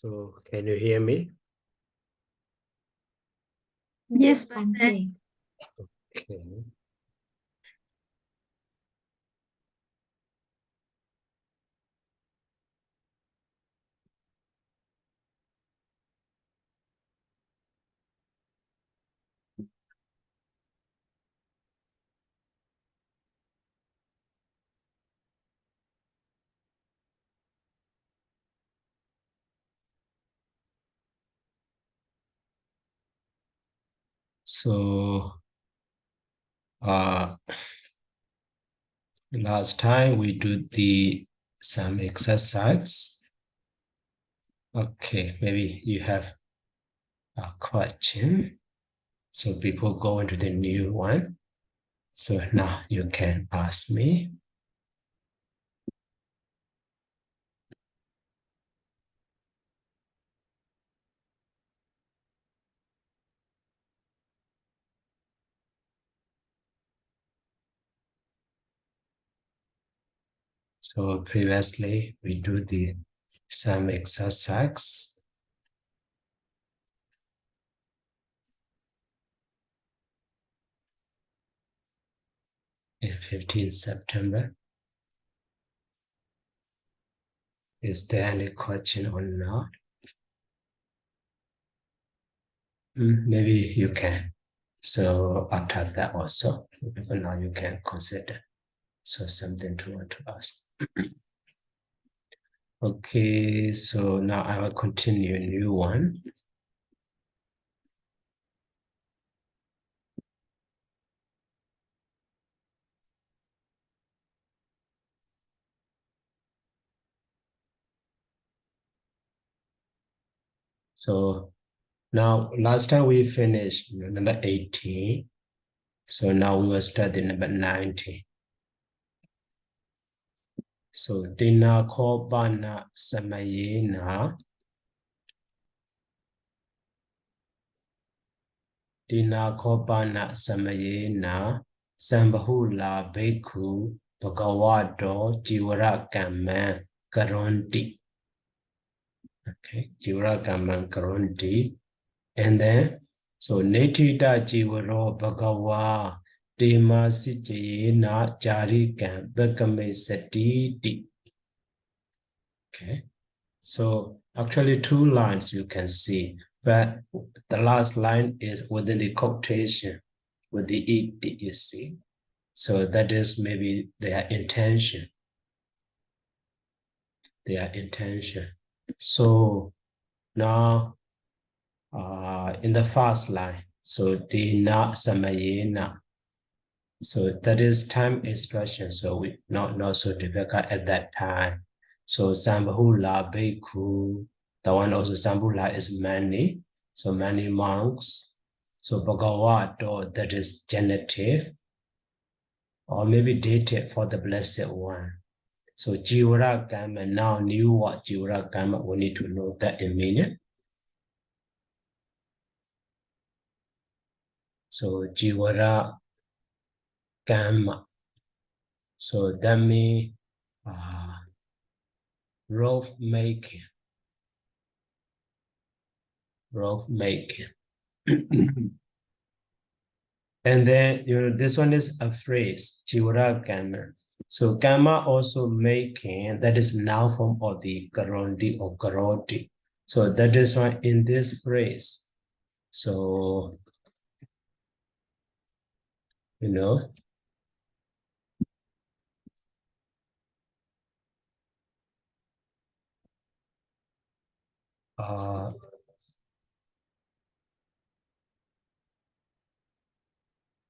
So can you hear me? Yes, Bante. Okay. So last time we do some exercise. Okay, maybe you have a question. So before going to the new one. So now you can ask me. So previously we do some exercise. In 15 September. Is there any question or not? Maybe you can. So after that also, for now you can consider. So something to want to ask. Okay, so now I will continue a new one. So now last time we finished number 18. So now we will study number 19. So Dina Kobana Samayena. Dina Kobana Samayena Sambahula Beku Bhagavado Jivara Kaman Karonti. Okay, Jivara Kaman Karonti. And then, so Netida Jivaro Bhagava Dema Sitayena Jarikan Bekame Satiti. Okay, so actually 2 lines you can see, but the last line is within the quotation with the it, you see. So that is maybe their intention. Their intention. So now in the first line, so Dina Samayena. So that is time expression. So we not so difficult at that time. So Sambhula Bhikkhu, the one also Sambhula is many. So many monks. So Bhagavato, that is genitive. Or maybe dative for the blessed one. So Jivara Kama, now new what Jivara Kama, we need to know that in meaning. So Jivara Kama. So that means rope making. Rope making. And then, this one is a phrase, Jivara Kama. So Kama also making, that is noun form of the Karondi or Karoti. So that is why in this phrase, so,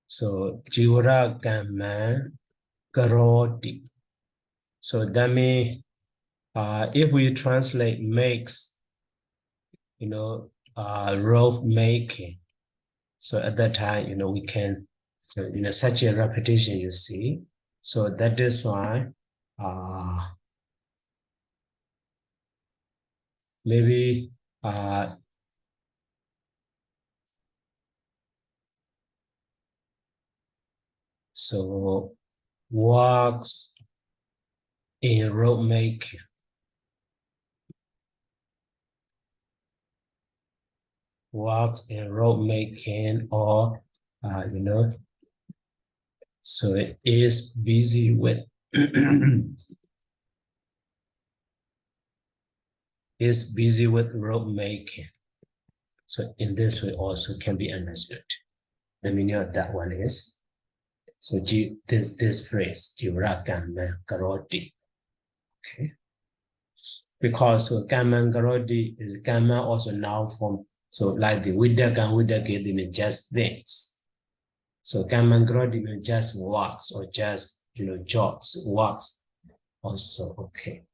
so Jivara Kama Karoti. So that means if we translate makes, rope making. So at that time, we can, so such a repetition you see. So that is why maybe so works in rope making. works in road making or, so it is busy with, is busy with road making. So in this way also can be understood. The meaning of that one is, so this phrase, Jivra Kamman Karoti. Okay. Because so Kamman Karoti is Kamman also noun form. So like the Widdak and Widdak, they mean just things. So Kamman Karoti means just works or just, jobs, works also, okay.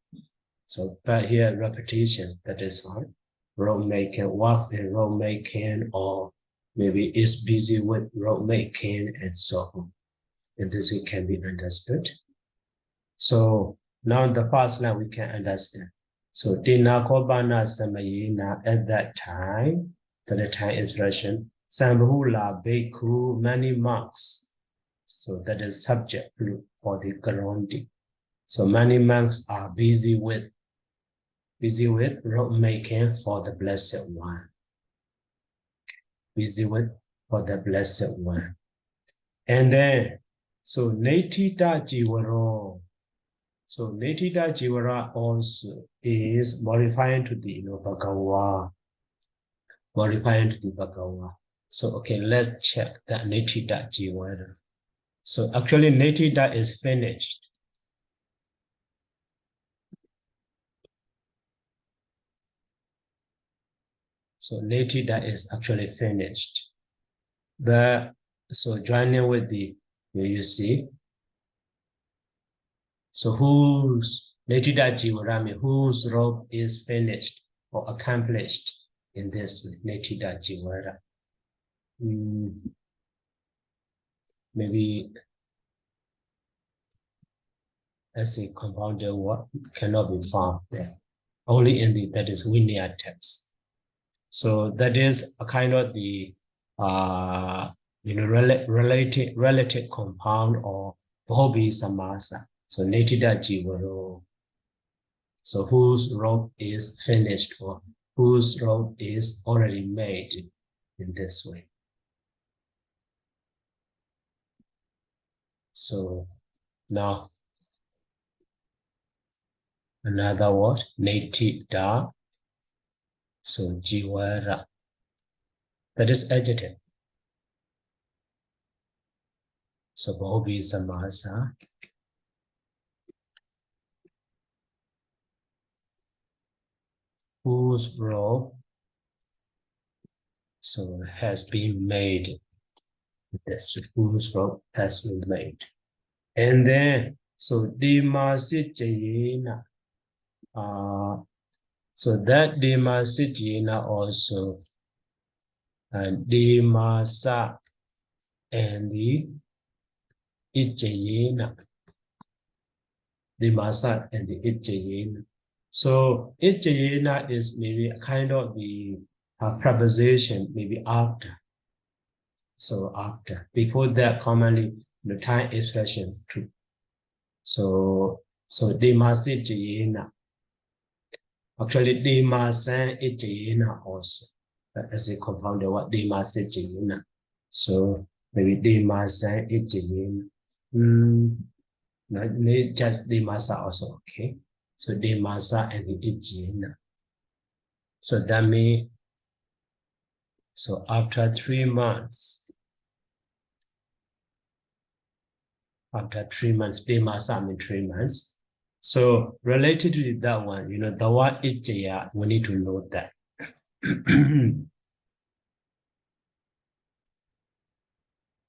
So but here repetition, that is one. Road making, works in road making, or maybe is busy with road making and so on. And this way can be understood. So now in the first line we can understand. So Dina Kobana Samayina at that time, the time expression, Sambhula Beku, many monks. So that is subject for the Garondi. So many monks are busy with road making for the Blessed One. Busy with for the Blessed One. And then, so Netita Jivaro. So Netita Jivara also is modifying to the Bhagawa. Modifying to the Bhagawa. So okay, let's check that Netita Jivara. So actually Netita is finished. So Netita is actually finished. But so joining with the, you see, so whose Netita Jivarami, whose role is finished or accomplished in this way, Netita Jivara. Maybe as a compounded word cannot be found there. Only in the, that is Vinaya text. So that is a kind of the related compound or Bhobi Samasa. So Netida Jivaro. So whose road is finished or whose road is already made in this way. So now another word, Netida. So Jivara. That is adjective. So Bhobi Samasa. Whose role so has been made. This whose role has been made. And then so Dimasijayena. So that Dimasijayena also and Dimasa and the Ijayena. Dimasa and the Ijayena. So Ijayena is maybe a kind of the preposition, maybe after. So after, before that, commonly the time expression too. So Dimasijayena. Actually, Dimasan Ijayena also as a compounded word, Dimasijayena. So maybe Dimasan Ijayena. Just Dimasa also, okay. So Dimasa and the Ijayena. So that means, so after 3 months, Dimasa means 3 months. So related to that one, the word Ijaya, we need to know that.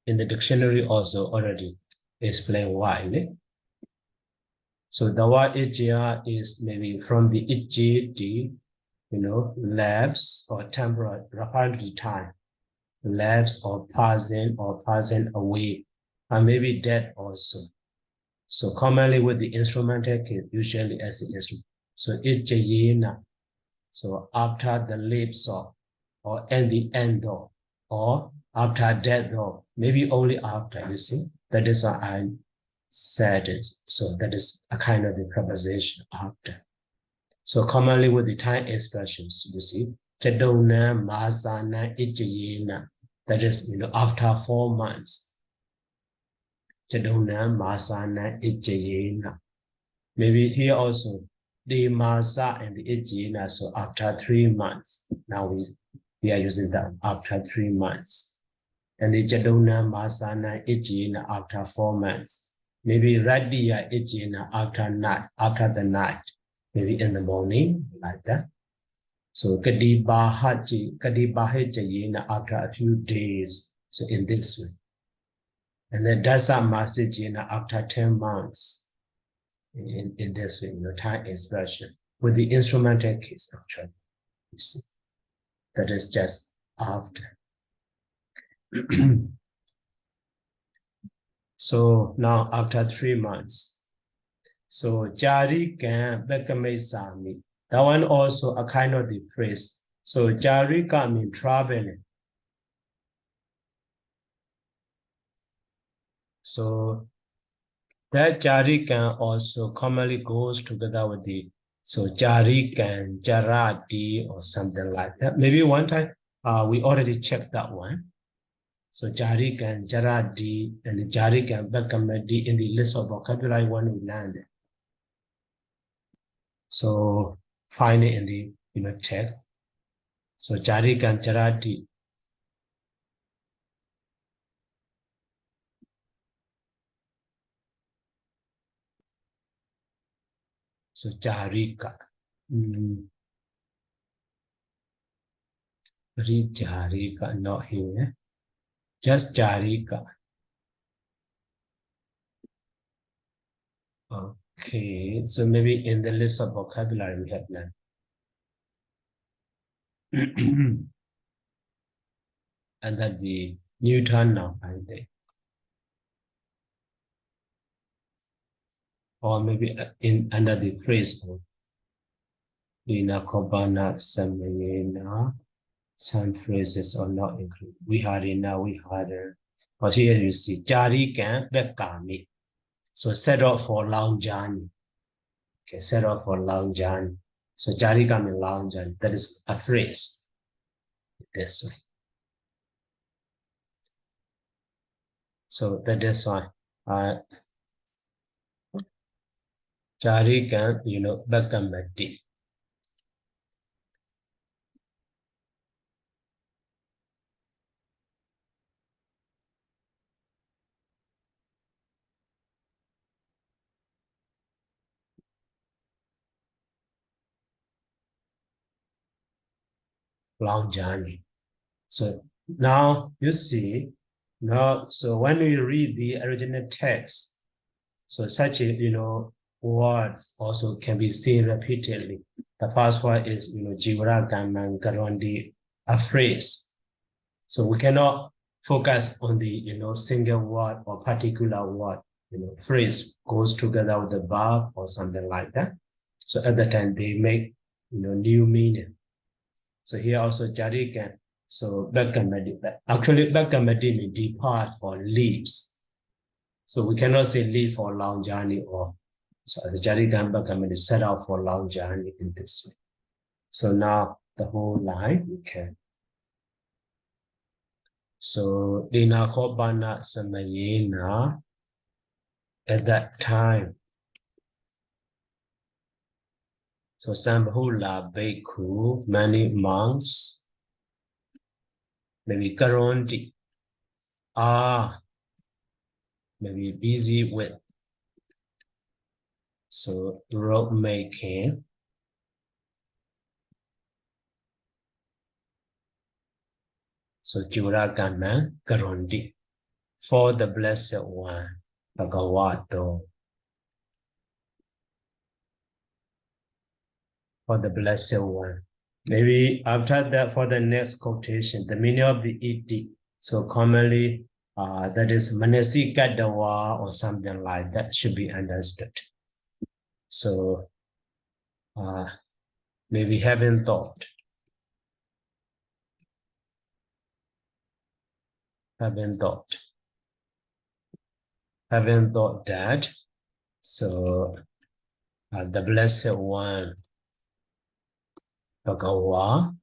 In the dictionary also already explain why. So the word Ijaya is maybe from the Ijidi, lapse or temporal, referring to time, lapse or passing away, and maybe death also. So commonly with the instrumental case, usually as an instrument. So Ijayena. So after the lapse of, or at the end of, or after death of, maybe only after, you see. That is what I said it. So that is a kind of the preposition after. So commonly with the time expressions, you see, Chadona Masana Ijayena. That is, after 4 months. Chadona Masana Ijayena. Maybe here also, the Masa and the Ijayena, so after 3 months. Now we are using that after 3 months. And the Chadona Masana Ijayena after 4 months. Maybe Radia Ijayena after the night. Maybe in the morning, like that. So Kadibahaji Jayena after a few days. So in this way. And then Dasa Masajina after 10 months. In this way, time expression. With the instrumental case actually. You see. That is just after. So now after 3 months. So Jari Kan Bekame Sami. That one also a kind of the phrase. So Jari Kan mean traveling. So that Jari Kan also commonly goes together with the Jari Kan, Jarati or something like that. Maybe one time we already checked that one. So Jari Kan, Jarati, and the Jari Kan Bekamadi in the list of vocabulary one we landed. So find it in the text. So Jari Kan, Jarati. So Jarika. Read Jarika, not here. Just Jarika. Okay, so maybe in the list of vocabulary we have that. And that the Newton now, I think. Or maybe under the phrase of Lina Kobana Samayena, some phrases are not included. We had it now, we had it. But here you see, Jari Kan Bekami. So set off for long journey. Okay, set off for long journey. So Jari Kan means long journey. That is a phrase. This way. So that is why Jari Kan, Bekamati. Long journey. So now you see, so when we read the original text, so such words also can be seen repeatedly. The first one is, Jivra Gaman Garondi, a phrase. So we cannot focus on the, single word or particular word, phrase goes together with the verb or something like that. So at the time they make, new meaning. So here also Jarikan. So Bekamadi, actually Bekamadi means departs or leaves. So we cannot say leave for a long journey or so the Jarikan Bekamadi set out for a long journey in this way. So now the whole line we can. So Dina Kobana Samayena at that time. So Sambhula Bhikkhu, many monks, maybe Karondi, are maybe busy with. So rope making. So Juragana Karondi for the Blessed One, Bhagavato. For the Blessed One. Maybe after that, for the next quotation, the meaning of the iti. So commonly, that is Manasika Dawa or something like that should be understood. So maybe having thought. Having thought that, so the Blessed One, Bhagawa,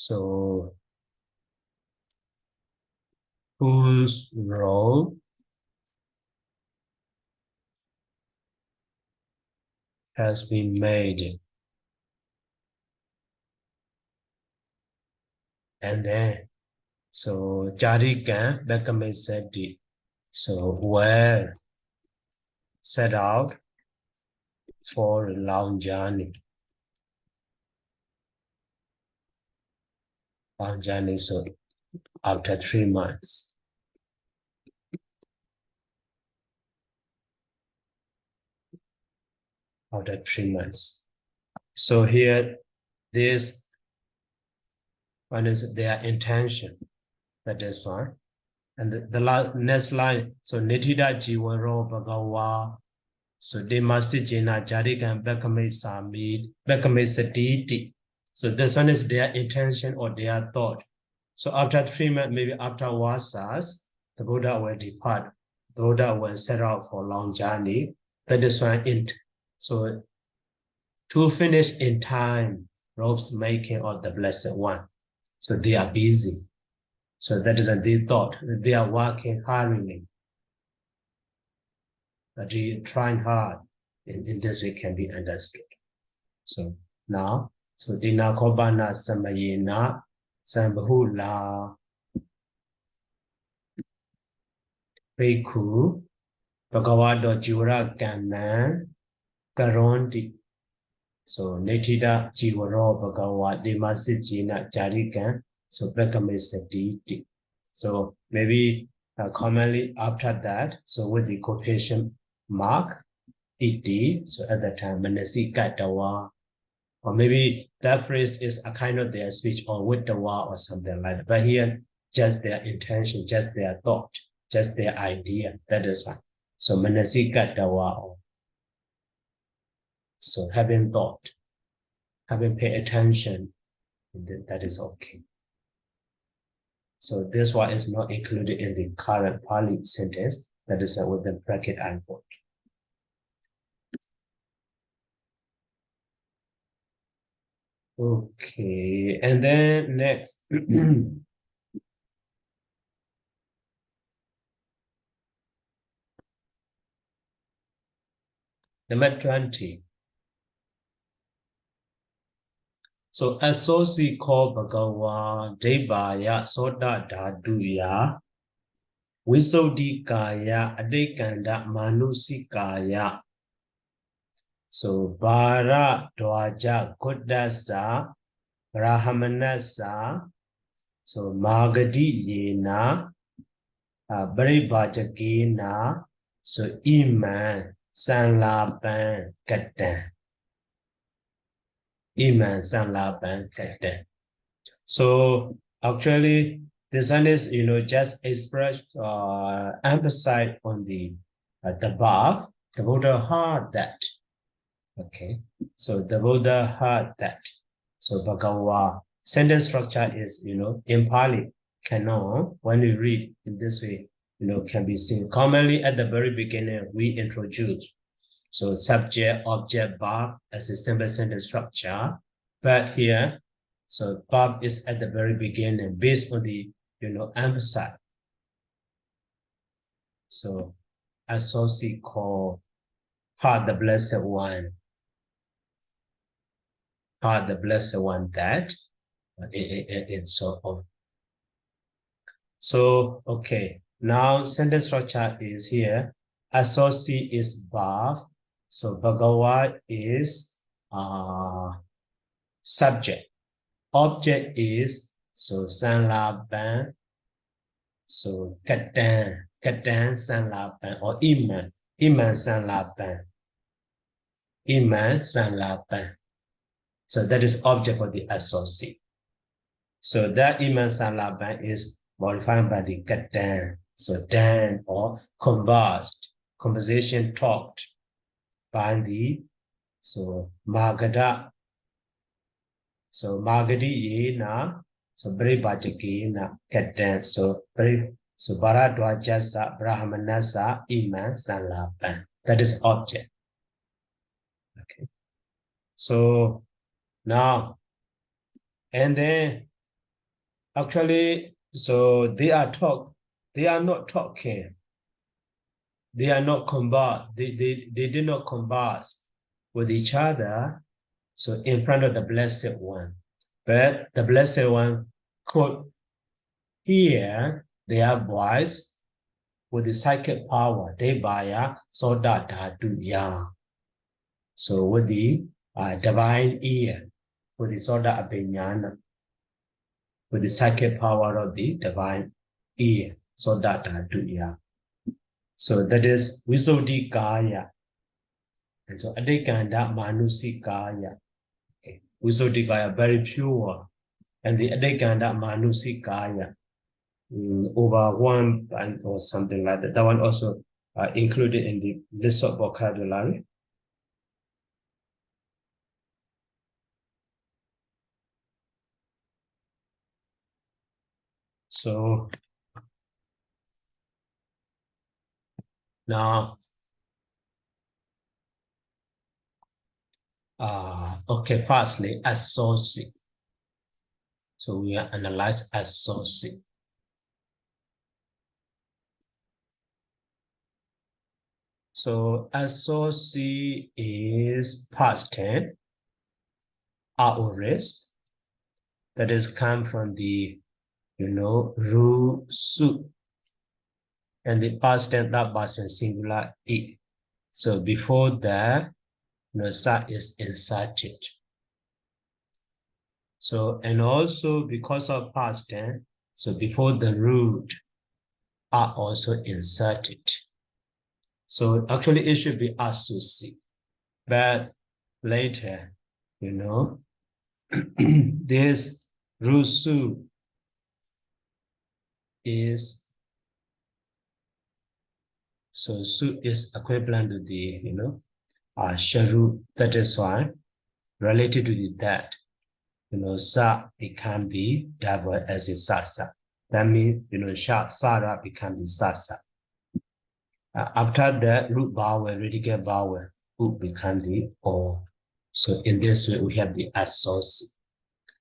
So whose role has been made? And then, so Jarikan Bekamiseti. So where set out for a long journey. Long journey, so after 3 months. After 3 months. So here, this one is their intention. That is one. And the next line, so Nitida Jiwaro Bhagawa. So they must jina Jarikan Bekame Sami, Bekame Satiti. So this one is their intention or their thought. So after 3 months, maybe after Vasas, the Buddha will depart. The Buddha will set out for a long journey. That is why int. So to finish in time, robes making of the Blessed One. So they are busy. So that is what they thought. They are working hurriedly. But they trying hard. In this way can be understood. So now, so Dina Kobana Samayena Sambhula Bhikkhu Bhagavado Jura Kanan Karondi. So Netida Jiwaro Bhagawa Demasijina Jarikan. So Bekame Saditi. So maybe commonly after that, so with the quotation mark, iti, so at that time, Manasi Katawa, or maybe that phrase is a kind of their speech or with the wa or something like that. But here, just their intention, just their thought, just their idea. That is one. So Manasi Katawa. So having thought, having paid attention, that is okay. So this one is not included in the current Pali sentence. That is with the bracket I put. Okay, and then next. Number 20. So associate called Bhagawa Devaya Soda Dhaduya Visodhikaya Adekanda Manusikaya. So Bara Dwaja Kodasa Brahmanasa. So Magadi Yena Baribajakena. So Iman Sanlapan Katan. Iman Sanlapan Katan. So actually, this one is, just express, emphasize on the above. The Buddha heard that. Okay, so the Buddha heard that. So Bhagawa sentence structure is, in Pali canon. When we read in this way, can be seen. Commonly at the very beginning, we introduce so subject, object, verb as a simple sentence structure. But here, so verb is at the very beginning based on the, emphasis. So associate call heart the Blessed One. Heart the Blessed One that, and so on. So, okay, now sentence structure is here. Associate is verb. So Bhagawa is subject. Object is, so Sanlaban. So Katan Sanlaban or Iman Sanlaban. Iman Sanlaban. So that is object of the associate. So that Iman Sanlaban is modified by the Katan. So Dan or conversation talked by the, so Magada. So Magadi Yena, so Bribajaki Katan, so Bharadwajasa Brahmanasa Iman Sanlapan. That is object. Okay. So now, and then Actually, so they are not talking. They are not they did not converse with each other. So in front of the Blessed One. But the Blessed One could hear their voice with the psychic power, Devaya, Soda Dhatuya. So with the divine ear, with the Soda Abhinyana, with the psychic power of the divine ear, Soda Dhatuya. So that is Visuddhi Kaya. And so Adikanda Manusikaya. Okay. Visuddhi Kaya, very pure. And the Adikanda Manusikaya. Over one or something like that. That one also included in the list of vocabulary. So now, okay, firstly, associate. So we analyze associate. So associate is past tense, aorist, that is come from the, ru, su, and the past tense that was in singular e. So before that, sa is inserted. So, and also because of past tense, so before the root are also inserted. So actually it should be associate, but later, this rusu is, so su is equivalent to the, sharu, that is why related to the that, sa become the double as a sasa. That means, sara become the sasa. After that, root vowel, radical vowel, would become the O. So in this way, we have the associate.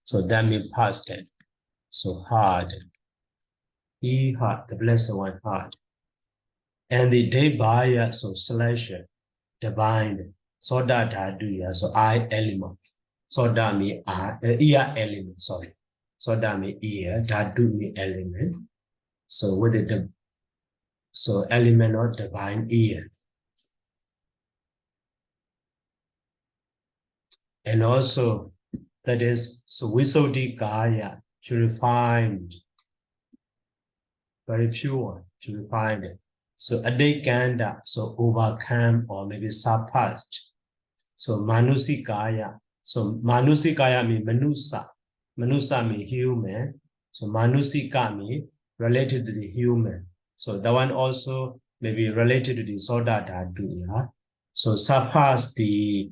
So that means past tense. So hard. He hard, the Blessed One hard. And the devaya, so slasher, divine. So that dhaduya, so I element. So that means ear element, sorry. So that means ear, dhadu means element. So with the so element of divine ear. And also, that is, so Visuddhi Kaya, purified, very pure, purified. So Adekanda, so overcome or maybe surpassed. So Manusikaya, so Manusikaya means Manusa. Manusa means human. So Manusika means related to the human. So that one also may be related to the Soda Dhatu. So surpass the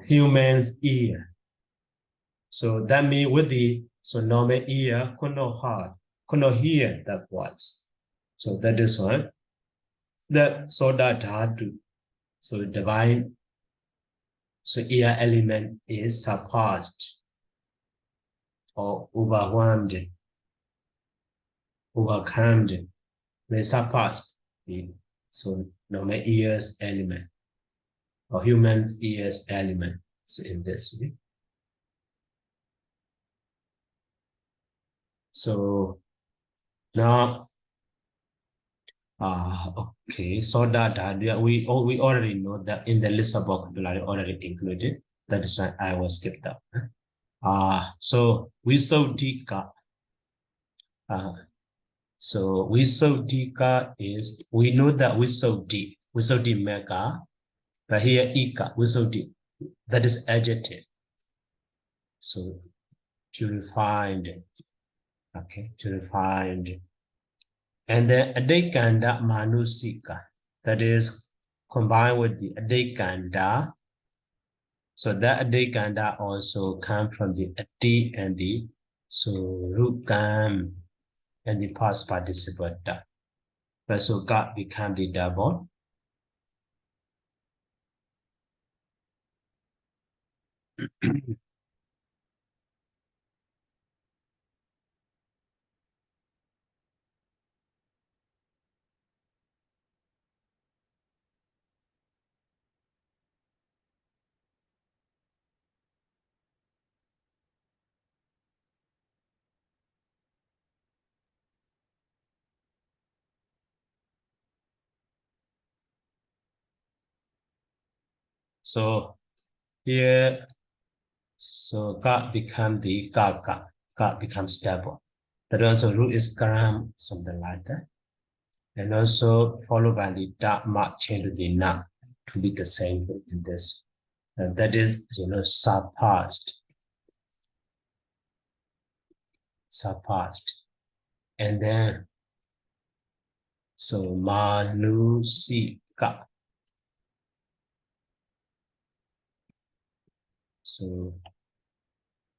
human's ear. So that means with the normal ear could not hear that voice. So that is why the Soda Dhatu, so divine, so ear element is surpassed or overwhelmed, overcome, may surpass the so normal ears element or human's ears element. So in this way. So now okay, so that we already know that in the list of vocabulary already included. That is why I was skipped up. So Visodika. So Visodika is, we know that Visodi mega, but here Ika, Visodi, that is adjective. So purified. Okay, purified. And then Adekanda Manusika, that is combined with the Adekanda. So that Adekanda also come from the Adi and the Surukam and the past participle da. But so God become the double. So here, so ka become the ka becomes double. That also root is gram, something like that. And also followed by the da mark change to the na to be the same in this. And that is, surpassed. Surpassed. And then, so manusika. So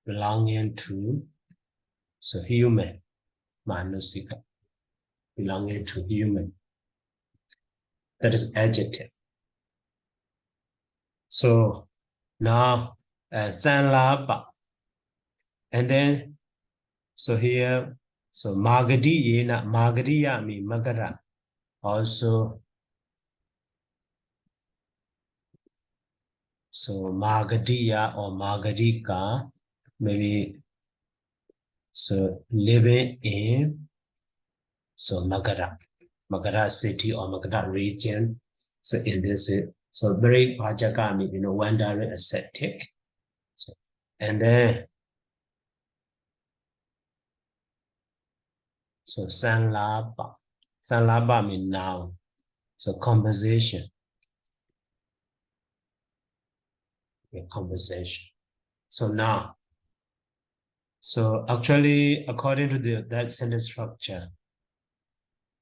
belonging to, so human, manusika, belonging to human. That is adjective. So now, sanlaba. And then, so here, so magadi yena, magadiya mean magara. Also, so magadiya or magadika, maybe, so living in, so Magara city or Magara region. So in this, so very Pajaka mean, wandering ascetic. So, and then, so Sanlaba. Sanlaba mean noun. So conversation. Yeah, conversation. So now, so actually, according to that sentence structure,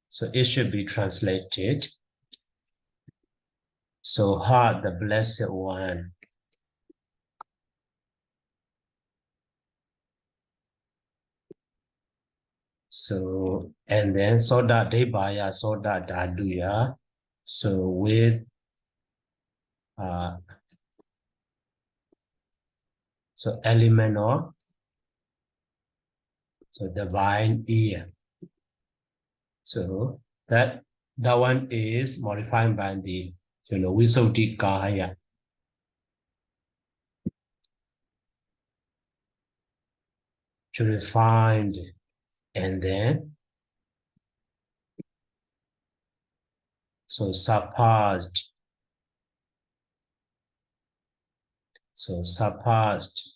so it should be translated. So her, the blessed one. So, and then soda debaya, soda daduya. So with so element of so divine ear. So that one is modified by the Visuddhi Kaya. Purified, and then so surpassed. So surpassed.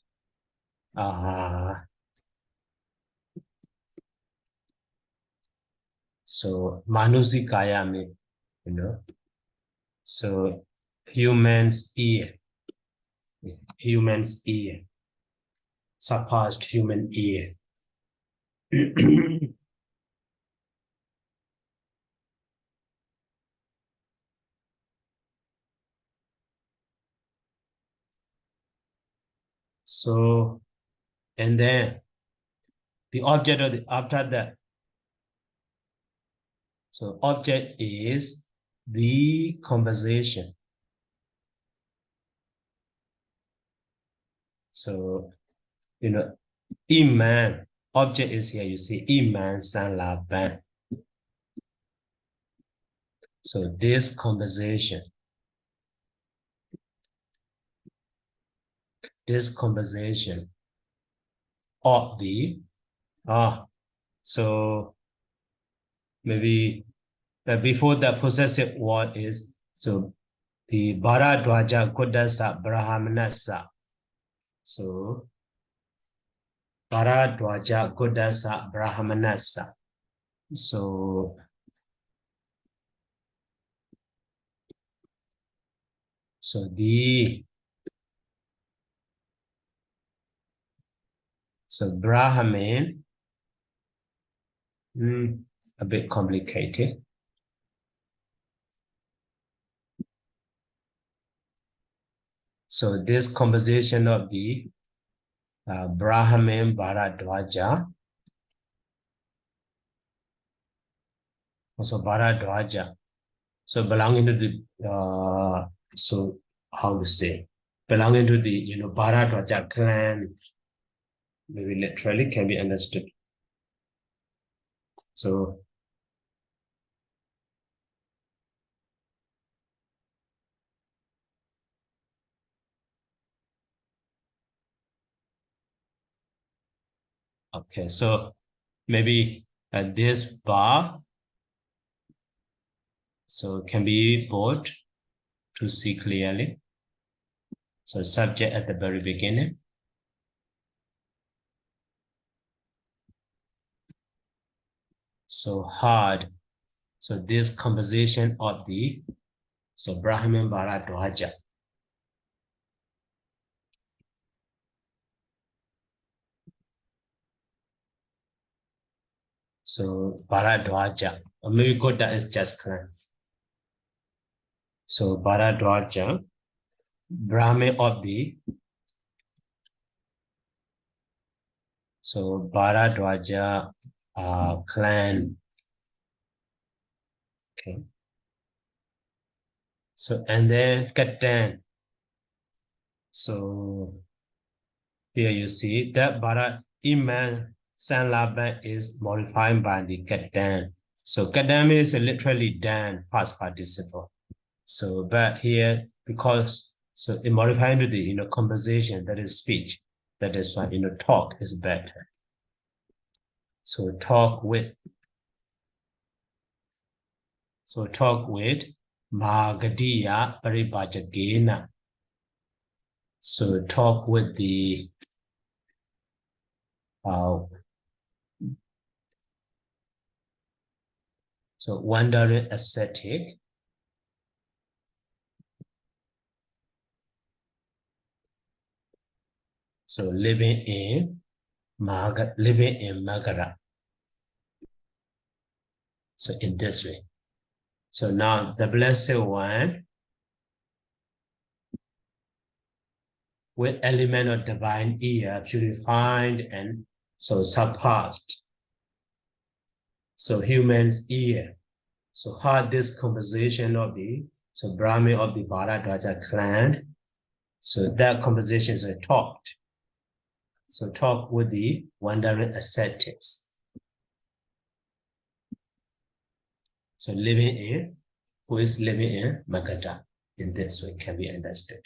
So manusikaya mean, so human's ear. Human's ear. Surpassed human ear. So, and then the object of after that. So object is the conversation. So, Iman, object is here, you see, Iman San La Ban. So this conversation of the, so maybe before the possessive word is, so the Bharadwaja Kodasa Brahmanasa. So Bharadwaja Kodasa Brahmanasa. So Brahman, a bit complicated. So this composition of the Brahman Bharadwaja, also Bharadwaja, so belonging to the, so how to say, belonging to the, Bharadwaja clan, maybe literally can be understood. So, okay, so maybe this bar, so can be bold to see clearly. So subject at the very beginning. So hard. So this composition of the Brahmin Bharadwaja. So Bharadwaja, or maybe Goda is just clan. So Bharadwaja, Brahmin of the Bharadwaja clan. Okay. So and then Katan. So here you see that Bharat Iman Sanlaban is modified by the Katan. So Katan is literally Dan, past participle. So but here because it modified to the conversation, that is speech. That is why talk is better. So talk with. So talk with Magadiya Paribhajagena. So talk with the wandering ascetic. So living in Magara. So in this way. So now the Blessed One with element of divine ear, purified and surpassed. So human's ear. So had this composition of the Brahmin of the Bharadwaja clan. So that composition is talked. So talk with the wandering ascetics. So living in, who is living in Magadha. In this way can be understood.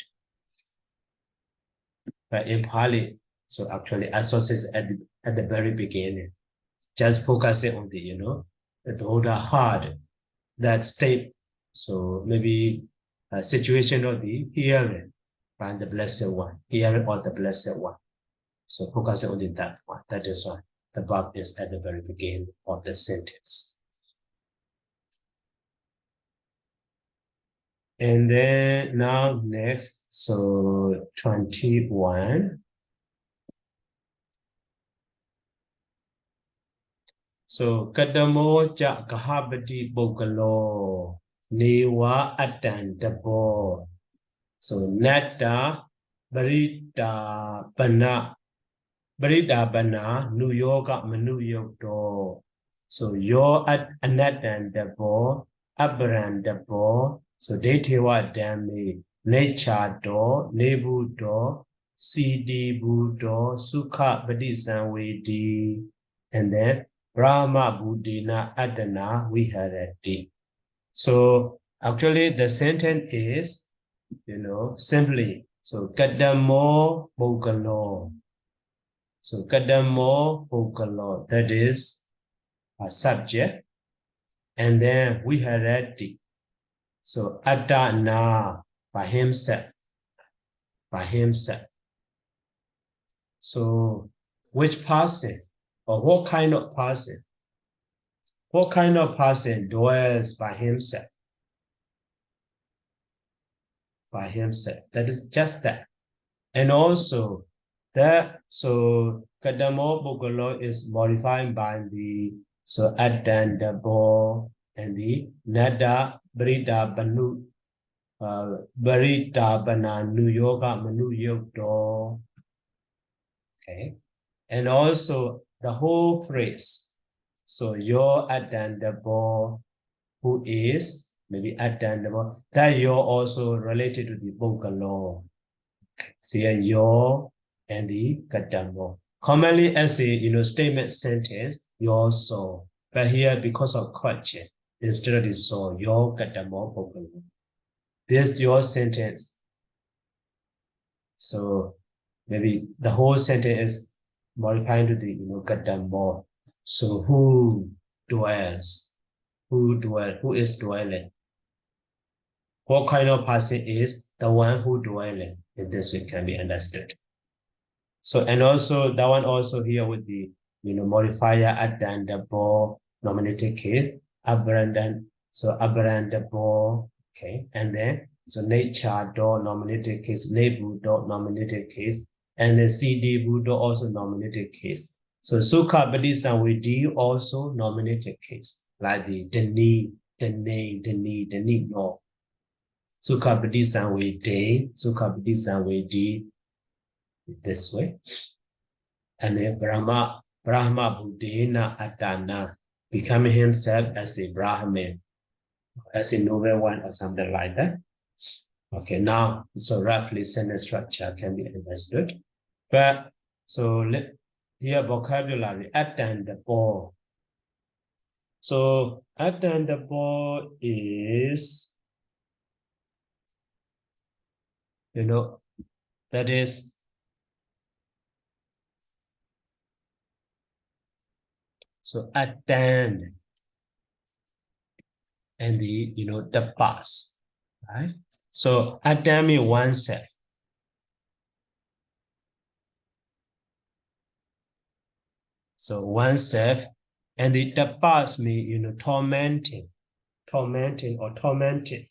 But in Pali, so actually associates at the very beginning, just focusing on the, the order hard, that state. So maybe a situation of the hearing by the Blessed One, hearing of the Blessed One. So focusing on that one. That is why the verb is at the very beginning of the sentence. And then now next, so 21. So Kadamo ja Kahabati Bogalo Newa Atandabo. So Nata Barita Bana Barita Bana New York Manu Yokdo. So your at Anatandabo Abrandabo. So Detewa Dami Nature do Nebu do CD Budo Sukha Badisanwedi. And then Brahma Buddhina Adana Viharati. So actually the sentence is, simply, so Kadamo Bogalo. So Kadamo Bogalo, that is a subject. And then Viharati. So Adana, by himself. By himself. So which person or what kind of person? What kind of person dwells by himself? By himself. That is just that. And also that, so Kadamo Bogolo is modified by the Adandabo and the Nada Brida Banu Barita Bana New Yoga Manu Yogdo. Okay. And also the whole phrase. So your Adandabo, who is maybe Adandabo, that you're also related to the Bogalo. So here your and the Kadamo. Commonly as a statement sentence, your so. But here because of question, instead of the so, your Kadamo Bogalo. This your sentence. So maybe the whole sentence is modified to the Kadamo. So who dwells? Who is dwelling? What kind of person is the one who dwelleth. In this way can be understood. So, and also that one also here with the, modifier addendable nominative case, abundant, so abundable, okay, and then, so nature door nominative case, naval door nominative case, and then CD door also nominative case. So Sukha Badisan with D also nominative case, like the need, no. Sukha Badisan with D, Sukha Badisan with D, this way. And then Brahma Buddhena Atana, becoming himself as a Brahmin, as a noble one or something like that. Okay, now, so roughly sentence structure can be understood. But, so here vocabulary, attendable. So attendable is, that is, so attend and the past, right? So attend means oneself. So oneself, and the past means tormenting or tormented,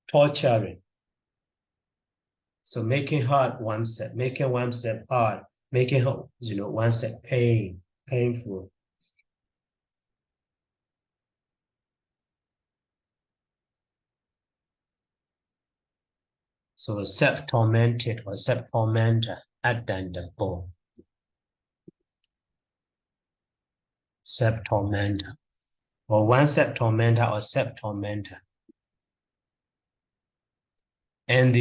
torturing. So making hard oneself, making oneself hard, making oneself painful. So self-tormented or self-tormentor, attendable. Self-tormentor, or one self-tormentor or self-tormentor. And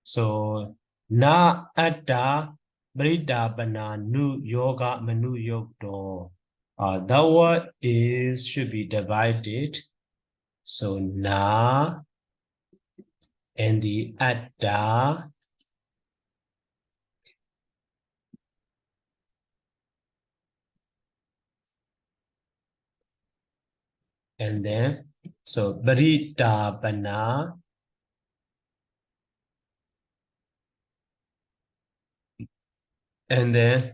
so na atta bana nu yoga manu yogdo. That word should be divided. So na and the atta, and then so bana, and then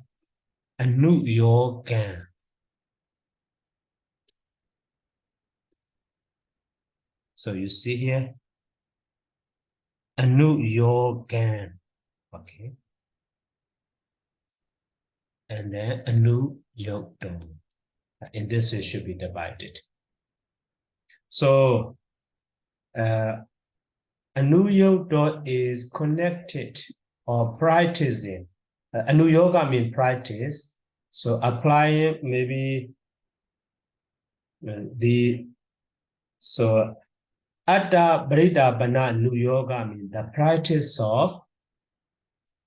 anu yoga. So you see here, anu yoga, okay, and then anu yogdo. In this way should be divided. So anu yogdo is connected or practicing. Anu yoga means practice. So applying maybe so Atta Brita Bana Nu Yoga means the practice of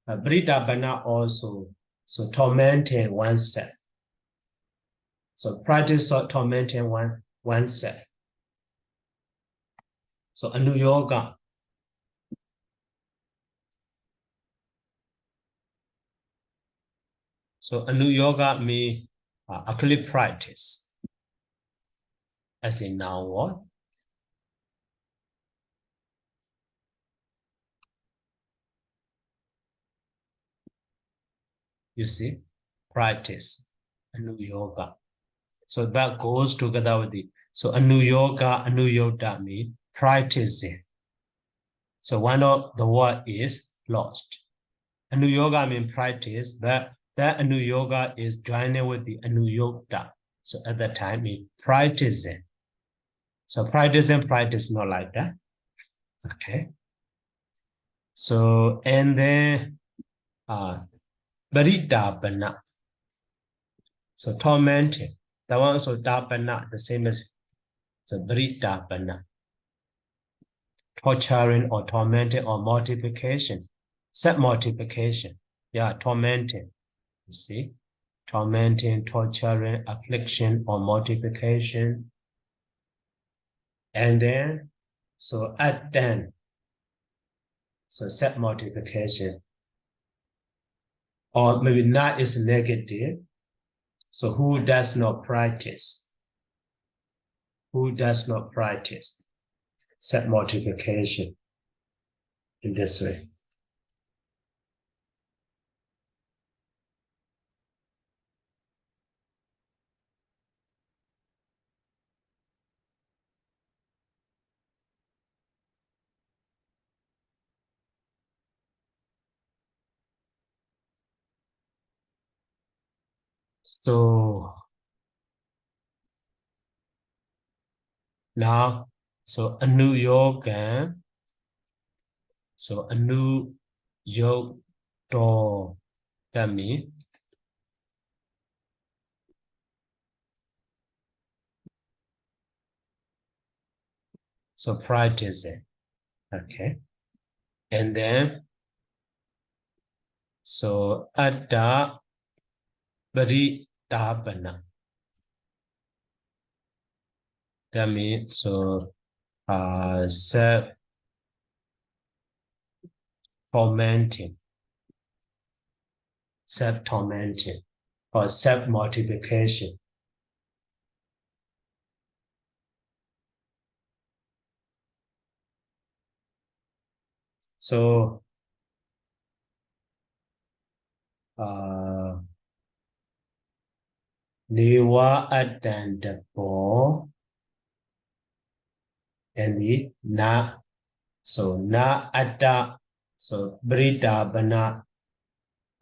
Brita Bana also, so tormenting oneself. So practice of tormenting oneself. So Anu Yoga. So Anu Yoga means actually practice. As in now what? You see, practice, Anu Yoga. So that goes together with the, so Anu Yoga means practicing. So one of the word is lost. Anu Yoga means practice, but that Anu Yoga is joining with the Anu Yoga. So at that time, means practicing. So practice not like that. Okay. So, and then, Baridabana. So tormenting. That one also dabana, the same as the Baridabana. Torturing or tormenting or multiplication. Set multiplication. Yeah, tormenting. You see? Tormenting, torturing, affliction, or multiplication. And then, so at then, so set multiplication. Or maybe not is negative. So who does not practice? Who does not practice? Set multiplication. in this way. So now, so a New York, so a New York door, that means so practice it. Okay. And then so Adda Bari Dabana. That means so self tormenting, self-tormenting, or self-multiplication. So Newa Adandabo and the Na. So Na Adda, so Bridabana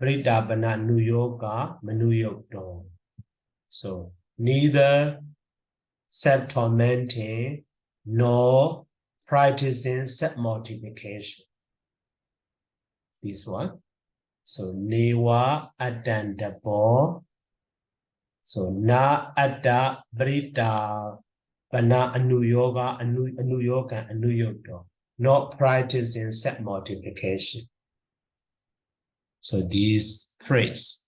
New Yoga, New York Dome. So neither self-tormenting nor practicing self-multiplication. This one. So Newa Adandabo. So Na Adda Brita Bana Anu Yoga, Anu Yoga, Anu Yoga. Not practicing self-multiplication. So this phrase.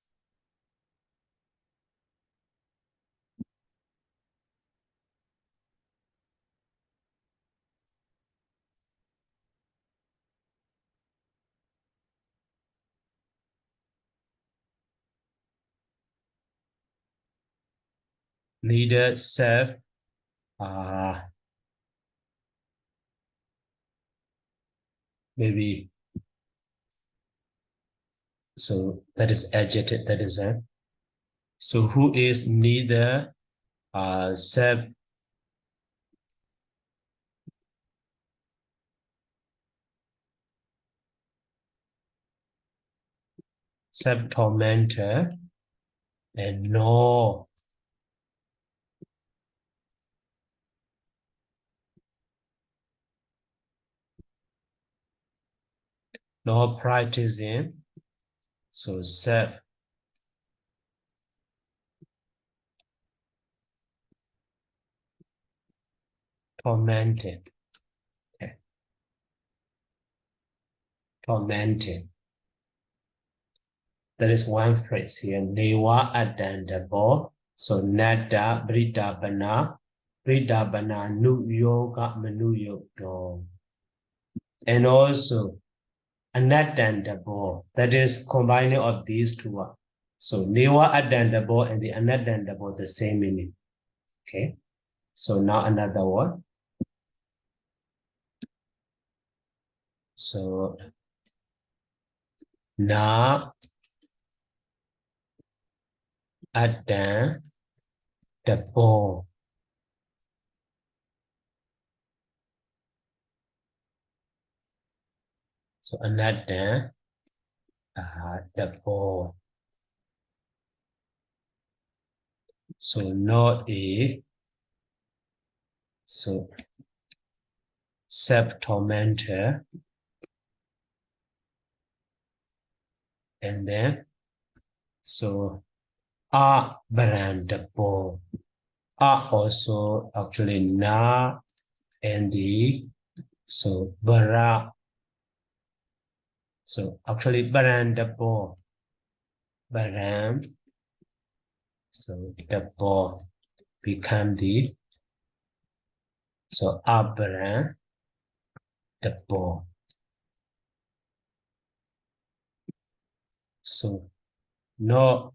Neither self maybe so that is adjective, that is a so who is neither self tormentor and no practicing so self tormented. Okay. Tormented. There is one phrase here. Newa Adandabo. So Nada Bridabana. Bridabana Nu Yoga Manu Yoga. And also Anadandabo. That is combining of these two words. So Newa Adandabo and the Anadandabo, the same meaning. Okay. So now another word. So Na Adan Dabo. So Anadan Dabo. So not a so self-tormentor. And then so Barandabo. Also actually Na and the so Bara. So actually Barandabo. Baram. So the ball become the so Abraham the ball. So no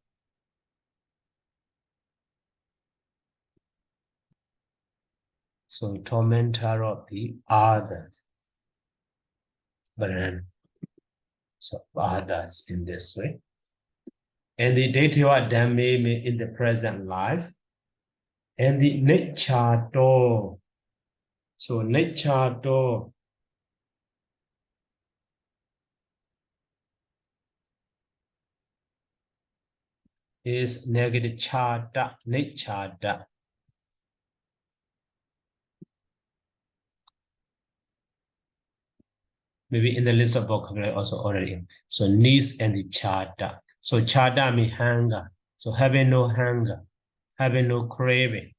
so tormentor of the others. Brahman. So others in this way. And the Detiwa Dhamma in the present life. And the nature door. So nature door is negative chata, nature. Maybe in the list of vocabulary also already. So needs and the chata. So chata means hunger. So having no hunger, having no craving.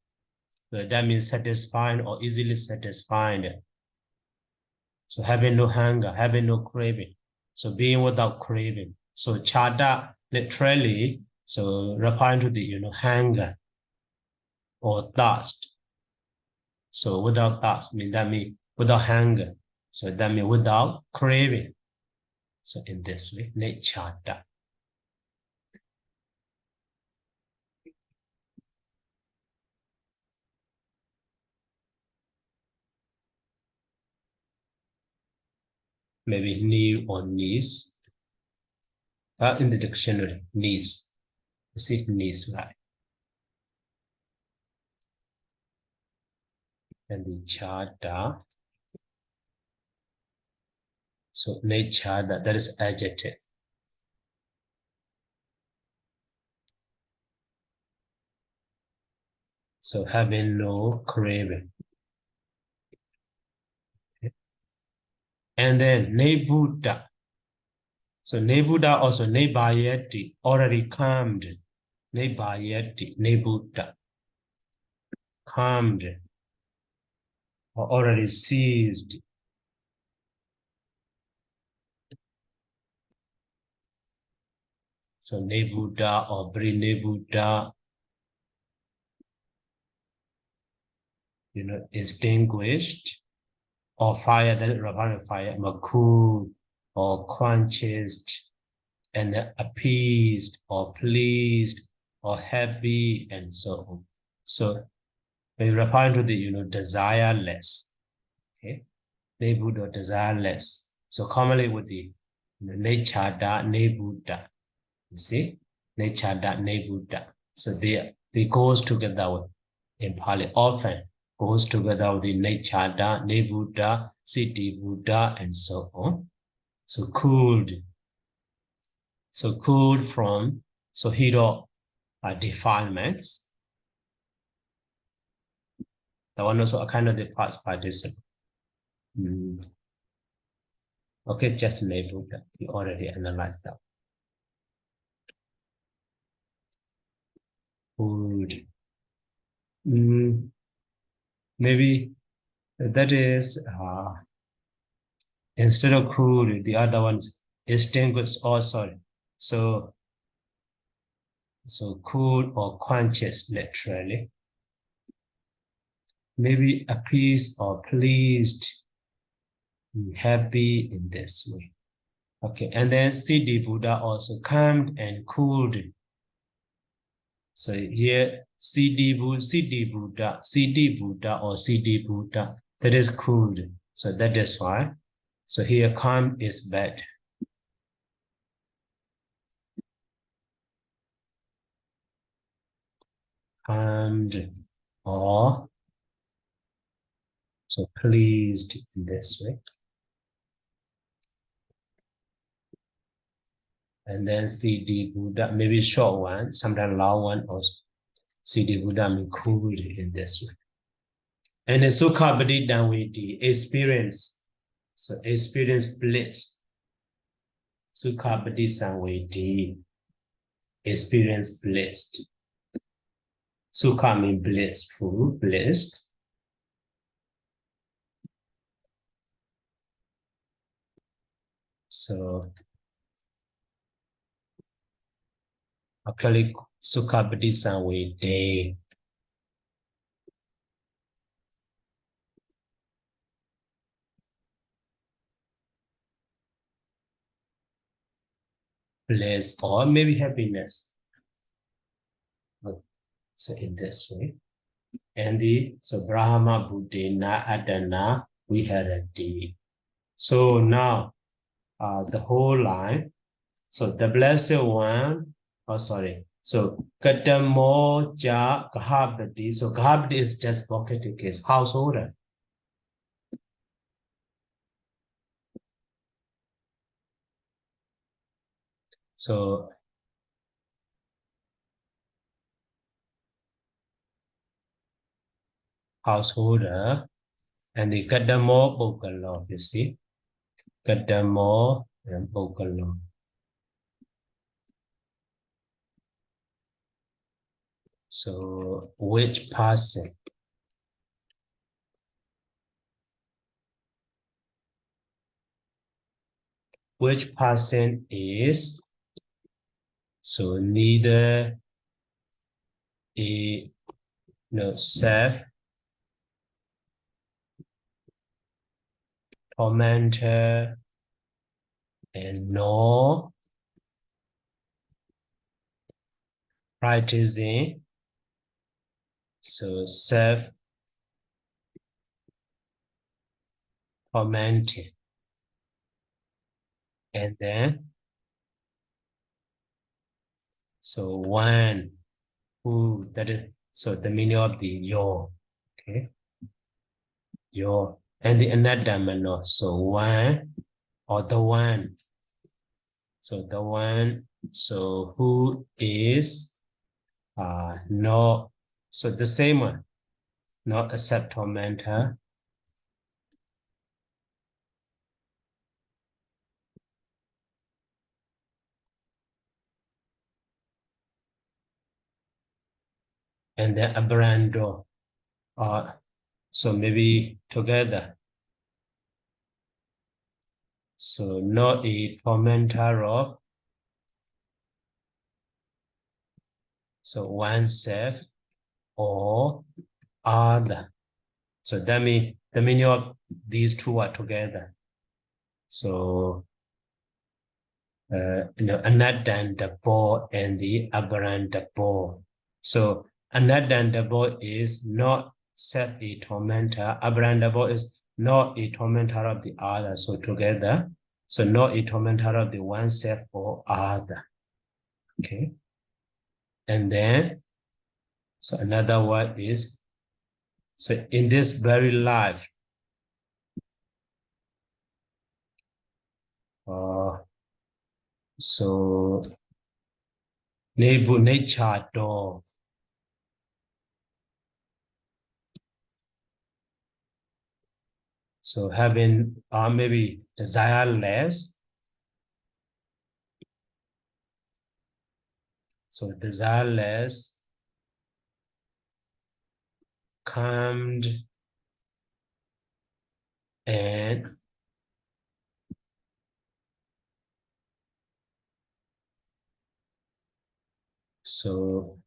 So that means satisfied or easily satisfied. So having no hunger, having no craving. So being without craving. So chata literally, so referring to the hunger or thirst. So without thirst that means without hunger. So that means without craving. So in this way, chata. Maybe knee or knees. In the dictionary, knees. You see knees, right? And the chata. So nature, that is adjective. So having no craving. Okay. And then nebuddha. So nebuddha also nebayati, already calmed. Nebayati, nebuddha. Calmed or already ceased. So nebuddha or Nebuddha, extinguished, or fire, that is referring to fire, cooled or quenched, and appeased or pleased or happy, and so on. So when referring to the desireless, okay, Nebuddha desireless. So commonly with the nature da Nebuddha, you see, nature da Nebuddha. So they goes together with, in Pali often goes together with the nature da Nebuddha, Siddhi Buddha, and so on. So cooled. So cooled from hero defilements. That one also a kind of the past participle. Okay, just Nebuddha. We already analyzed that. Cooled. Maybe that is instead of cooled, the other ones extinguished. Oh, sorry. So cool or quenched literally. Maybe appeased or pleased, happy in this way. Okay, and then Siddhi Buddha also calmed and cooled. So here Siddhi Buddha or Siddhi Buddha, that is cooled. So that is why. So here calm is bad. Calmed or so pleased in this way. And then Siddhi Buddha, maybe short one, sometimes long one also. Siddhi Buddha means cooled in this way. And the Sukha Bodhidhamma experience. So experience bliss. Sukha Bodhidhamma experience blessed. Sukha means blissful, blessed. So actually Sukha Bodhidhamma bliss or maybe happiness. So in this way. And so Brahma Buddhina Adana Viharati. So now the whole line. So the blessed one, oh sorry. So Kadamo Ja Gahabdi. So Gahabdi is just pocket case, householder. So householder and the Kadamo Bokalo, you see. Kadamo and Bokalo. So which person? Which person is so neither a self tormentor and no practicing so self tormenting, and then so one who, that is so the meaning of the your, okay, your, and the another, so one or the one, so the one, so who is not, so the same one, not accept tormentor, and then a brando, so maybe together. So not a tormentor of so oneself or other. So that means the meaning of these two are together. So anadandabo and the abrandabo. So anadandabo is not self a tormentor. Abrandabo is not a tormentor of the other. So together, so not a tormentor of the oneself or other. Okay. And then, so another word is, so in this very life, so nature door. So having maybe desireless. So desireless, calmed, and so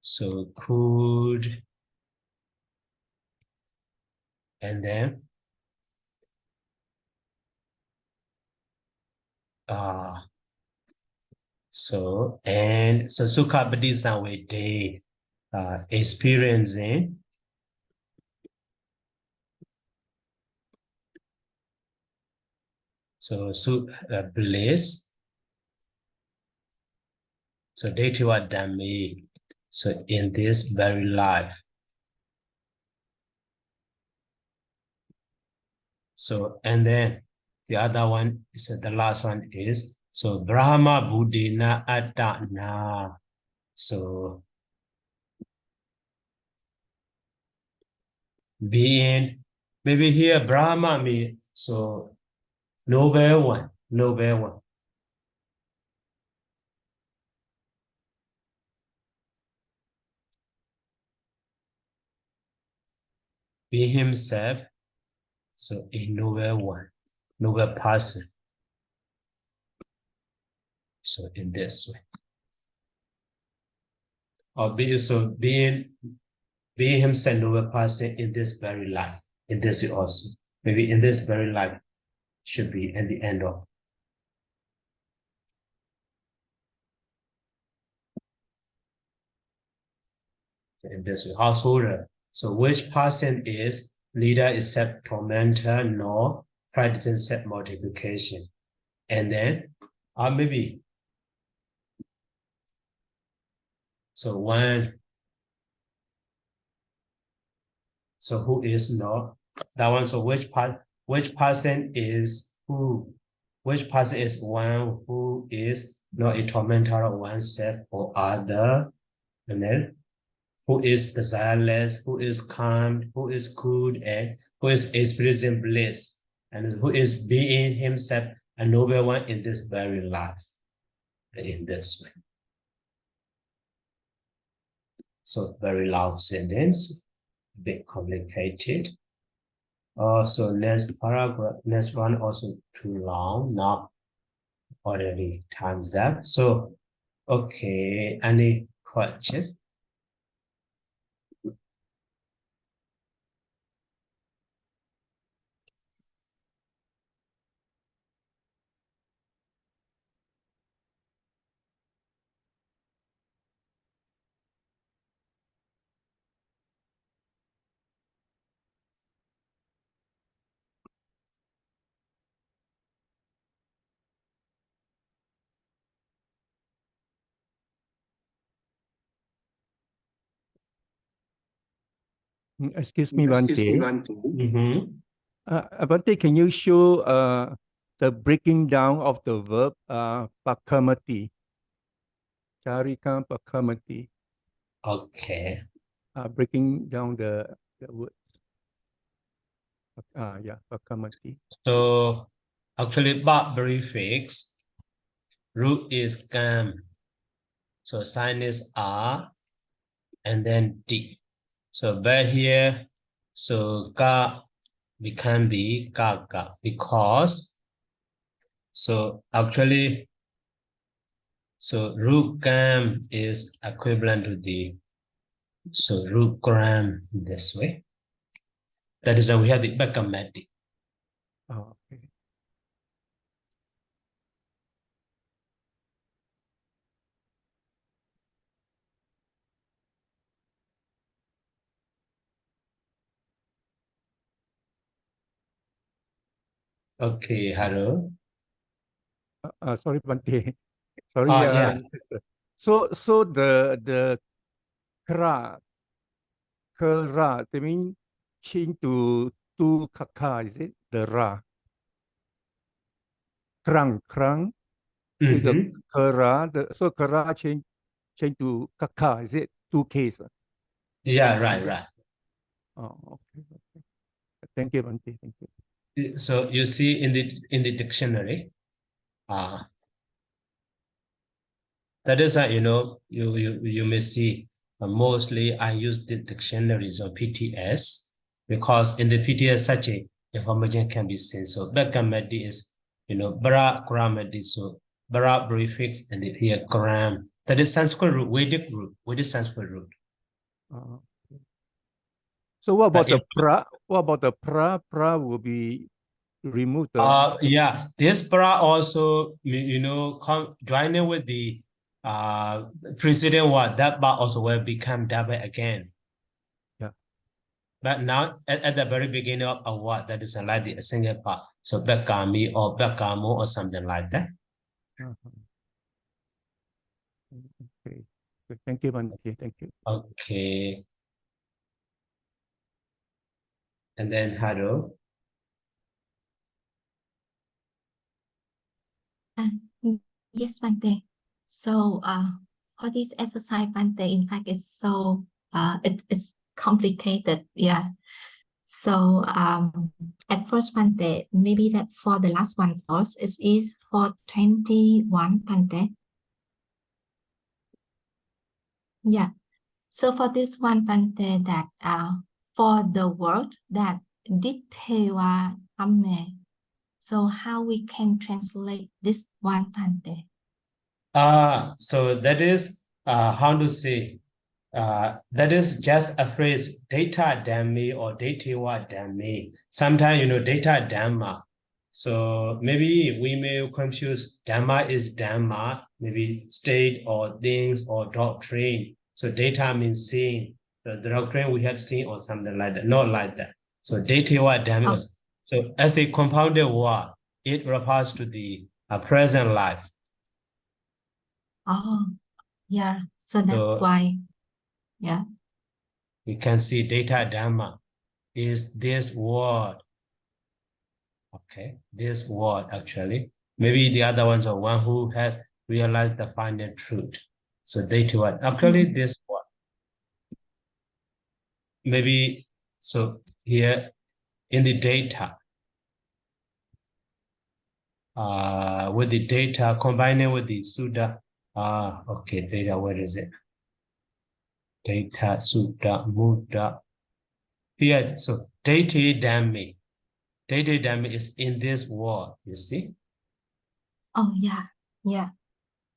so cool, and then so and so sukhabdisa we day experiencing so bliss. So Detiwa Dhammi, so in this very life. So, and then the other one is the last one is, so Brahma Buddhina Atana. So being, maybe here Brahma means, so noble one, noble one. Be himself, so a noble one, noble person. So in this way. Or be so being himself noble person in this very life, in this way also. Maybe in this very life should be at the end of. In this way, householder. So which person is leader is set tormentor, nor pride isn't set multiplication. And then, maybe, so when, so who is not that one? So which person is who? Which person is one who is not a tormentor of oneself or other? And then who is desireless, who is calm, who is good, and who is experiencing bliss, and who is being himself a noble one in this very life, in this way. So very long sentence, a bit complicated. So next paragraph, next one also too long. Now already time's up. So okay, any question? Excuse me, Bante. Mm-hmm. Bante, can you show the breaking down of the verb pakamati? Charika pakamati. Okay. Breaking down the word. Yeah, pakamati. So actually, but prefix root is gam. So sign is R and then D. So back here, so ga become the gaga because so actually so root gam is equivalent to the so root gram this way. That is why we have the bakamati. Oh, okay. Okay, hello. Sorry, Bante. Sorry, Yeah. sister. So the kra, they mean change to kaka, is it? The ra. Krang is a kara. So kara change to kaka, is it? Two case. Yeah, right. Oh, okay. Thank you, Bante. Thank you. So you see in the dictionary, that is you may see mostly I use the dictionaries or PTS because in the PTS such a information can be seen. So Bekamedi is bara gramadi, so bara prefix and it here gram. That is Sanskrit root, Vedic Sanskrit root. Okay. So what about the pra? What about the pra? Pra will be removed. Yeah, this pra also joining with the preceding word, that bar also will become double again. Yeah. But now at the very beginning of a word, that is like the single part. So bekami or bekamu or something like that. Okay. Thank you, Bante. Thank you. Okay. And then Haro. Yes, Bante. So for this exercise, Bante, in fact, it's so it's complicated. Yeah. So at first, Bante, maybe that for the last one first, it is for 21, Bante. Yeah. So for this one, Bante, that for the word that ditewa amme. So how we can translate this one, Bante? So that is how to say that is just a phrase, data dhammi or datiwa dhammi. Sometimes, data dhamma. So maybe we may confuse dhamma is dhamma, maybe state or things or doctrine. So data means seeing the doctrine we have seen or something like that, not like that. So Detiwa Dami. Oh. So as a compounded word, it refers to the present life. Oh, yeah. So that's So why, yeah. we can see data dhamma is this word. Okay, this word actually. Maybe the other ones are one who has realized the final truth. So data word. Actually, this word. Maybe so here in the data. With the data combining with the Suda. Okay, data, where is it? Data, Suda, Muda. Here, so data dhammi. Data dhammi is in this word, you see? Oh, yeah, yeah.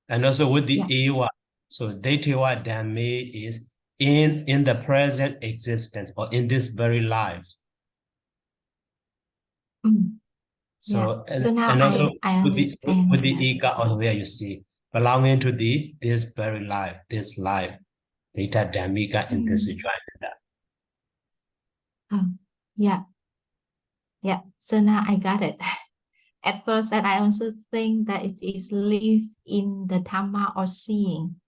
And also with the Yeah. Ewa. So data dhammi is in the present existence or in this very life. So, Yeah. So now and also I with understand. the ega on where you see belonging to this very life, this life, data dhamika in this situation. Oh, yeah. Yeah. So now I got it. At first, and I also think that it is live in the Dhamma or seeing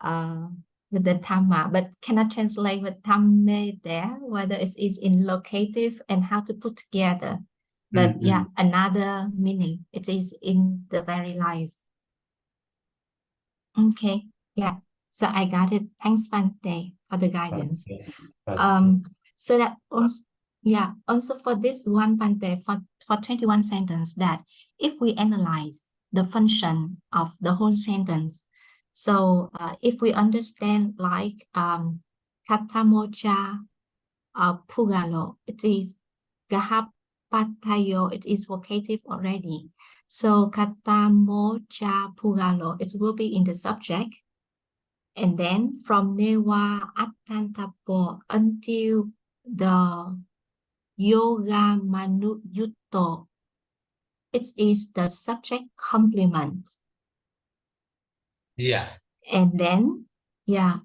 with the Dhamma, but cannot translate with Dhamme there, whether it is in locative and how to put together. But yeah, another meaning. It is in the very life. Okay, yeah. So I got it. Thanks, Bante, for the guidance. Okay. So that also, yeah, also for this one, Bante, for 21 sentence, that if we analyze the function of the whole sentence, so if we understand like katamocha pugalo, it is gahapatayo, it is vocative already. So katamocha pugalo, it will be in the subject. And then from Newa Attantapo until the Yoga Manu Yutto, it is the subject complement. Yeah. And then, yeah,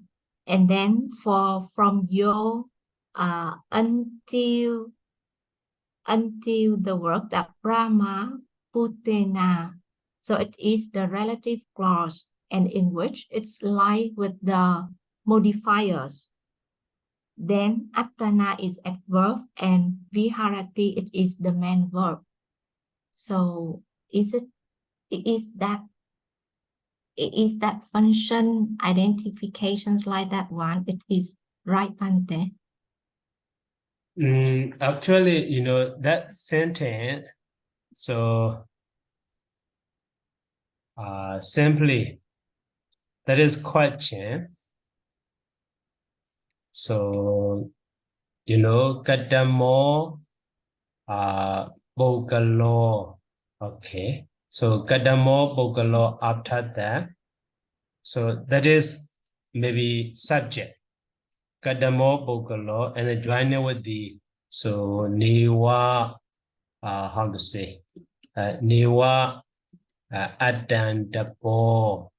and then from Yo until the work that Brahma Putena. So it is the relative clause, and in which it's like with the modifiers. Then Attana is adverb and Viharati it is the main verb. So is that function identifications like that one? It is right, Bante? Actually, that sentence, so simply, that is question. So, kadamo, bogalo. Okay. So, kadamo, bogalo after that. So, that is maybe subject. Kadamo, bogalo, and then join it with the, so, niwa, how to say, niwa, adandapo.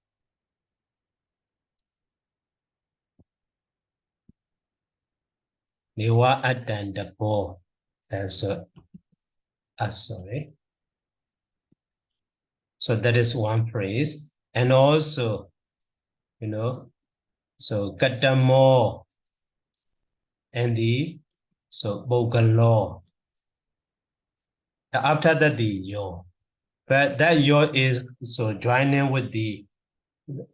Niwa adandapo. So, sorry. So that is one phrase. And also, so kadamo and so bogalo. After that, the yo. But that yo is so joining with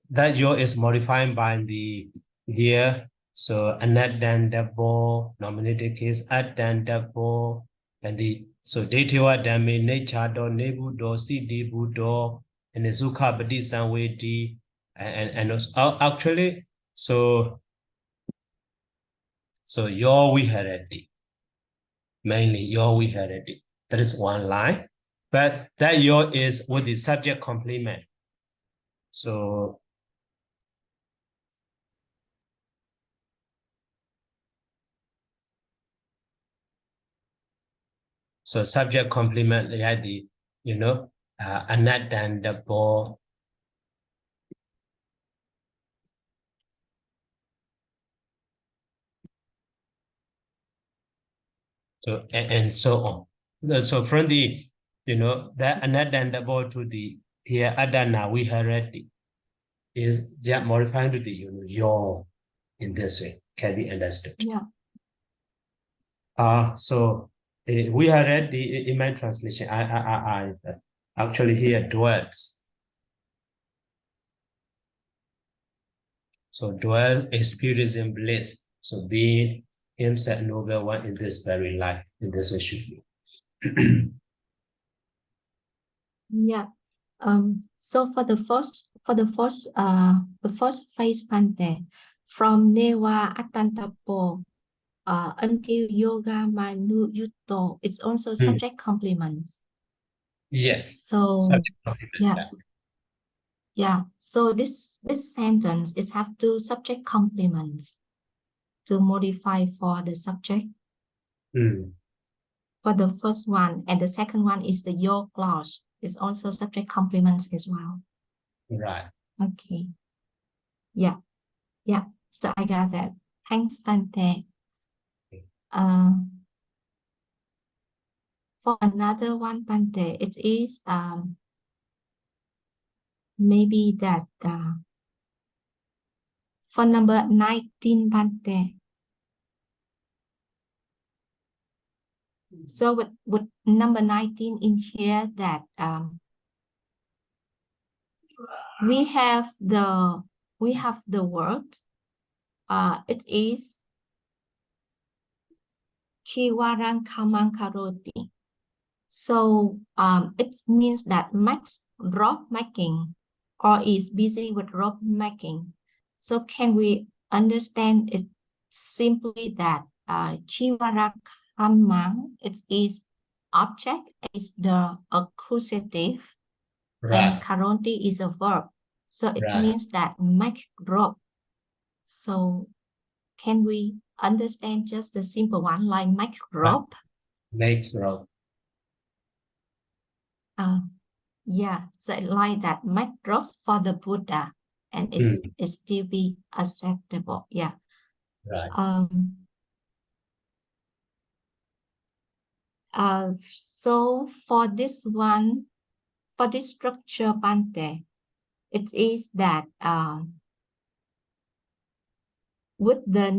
that yo is modifying by the here. So anadandabo, nominative case adandabo, and so datiwa dami nature do nebu do si do and the sukha badi sanwedi and also, actually so your we heredity, mainly your we heredity. That is one line, but that your is with the subject complement. So subject complement, yeah, anat and the ball. So and so on. So from the, that unattendable to the here adana we already is just modifying to the your in this way can be understood. Yeah. So we have read in my translation. I actually here dwells. So dwell, experience, and bliss. So being himself noble one in this very life, in this way should be. Yeah. So for the first phrase Pante, from Neva Atantapo until Yoga Manu Yuto, it's also subject complements. Yes. So yeah. Yeah. So this sentence is have two subject complements to modify for the subject. For the first one, and the second one is the your clause. It's also subject complements as well. Right. Okay. Yeah. Yeah. So I got that. Thanks, Pante. For another one, Pante, it is maybe that for number 19, Pante. So with number 19 in here that we have the word it is Chiwarang Kamang Karoti. So it means that makes rope making or is busy with rope making. So can we understand it simply that Chiwarang Kamang it is object is the accusative, Right. and Karoti is a verb. So it means that make rope. So can we understand just the simple one like make rope? Makes rope. Yeah, so like that, make ropes for the Buddha, and it's still be acceptable. Yeah. Right. So for this one, for this structure, Bante, it is that with the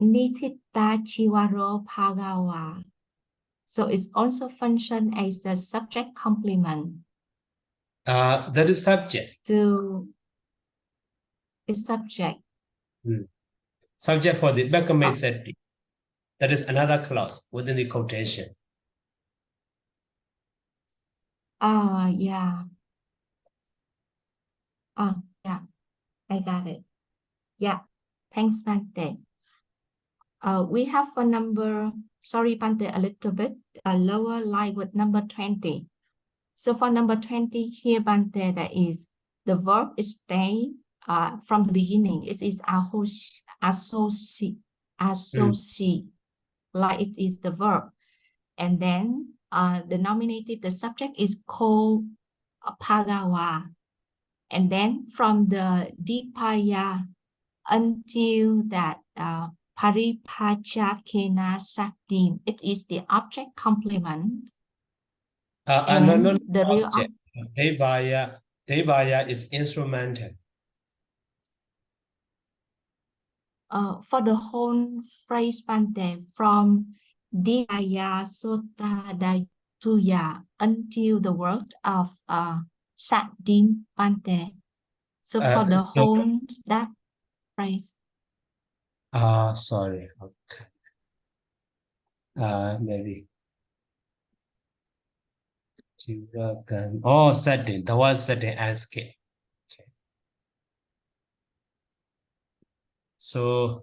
Nitita Chiwaro Pagawa. So it's also function as the subject complement. That is subject. To is subject. Subject for the Bekame setting. That is another clause within the quotation. Yeah. Yeah, I got it. Yeah, thanks, Bante. We have a number, sorry, Bante, a little bit lower line with number 20. So for number 20 here, Bante, that is the verb is stay from the beginning. It is associate, like it is the verb. And then the nominative, the subject is called Pagawa. And then from the Dipaya until that Paripajakena Saktim, it is the object complement. No, the real object. Devaya is instrumental. For the whole phrase Bante, from Dipaya Sota Datuya until the word of Saktim Bante. So for the whole that phrase. Sorry. Okay. Maybe. Oh, setting. The word setting asking. Okay. So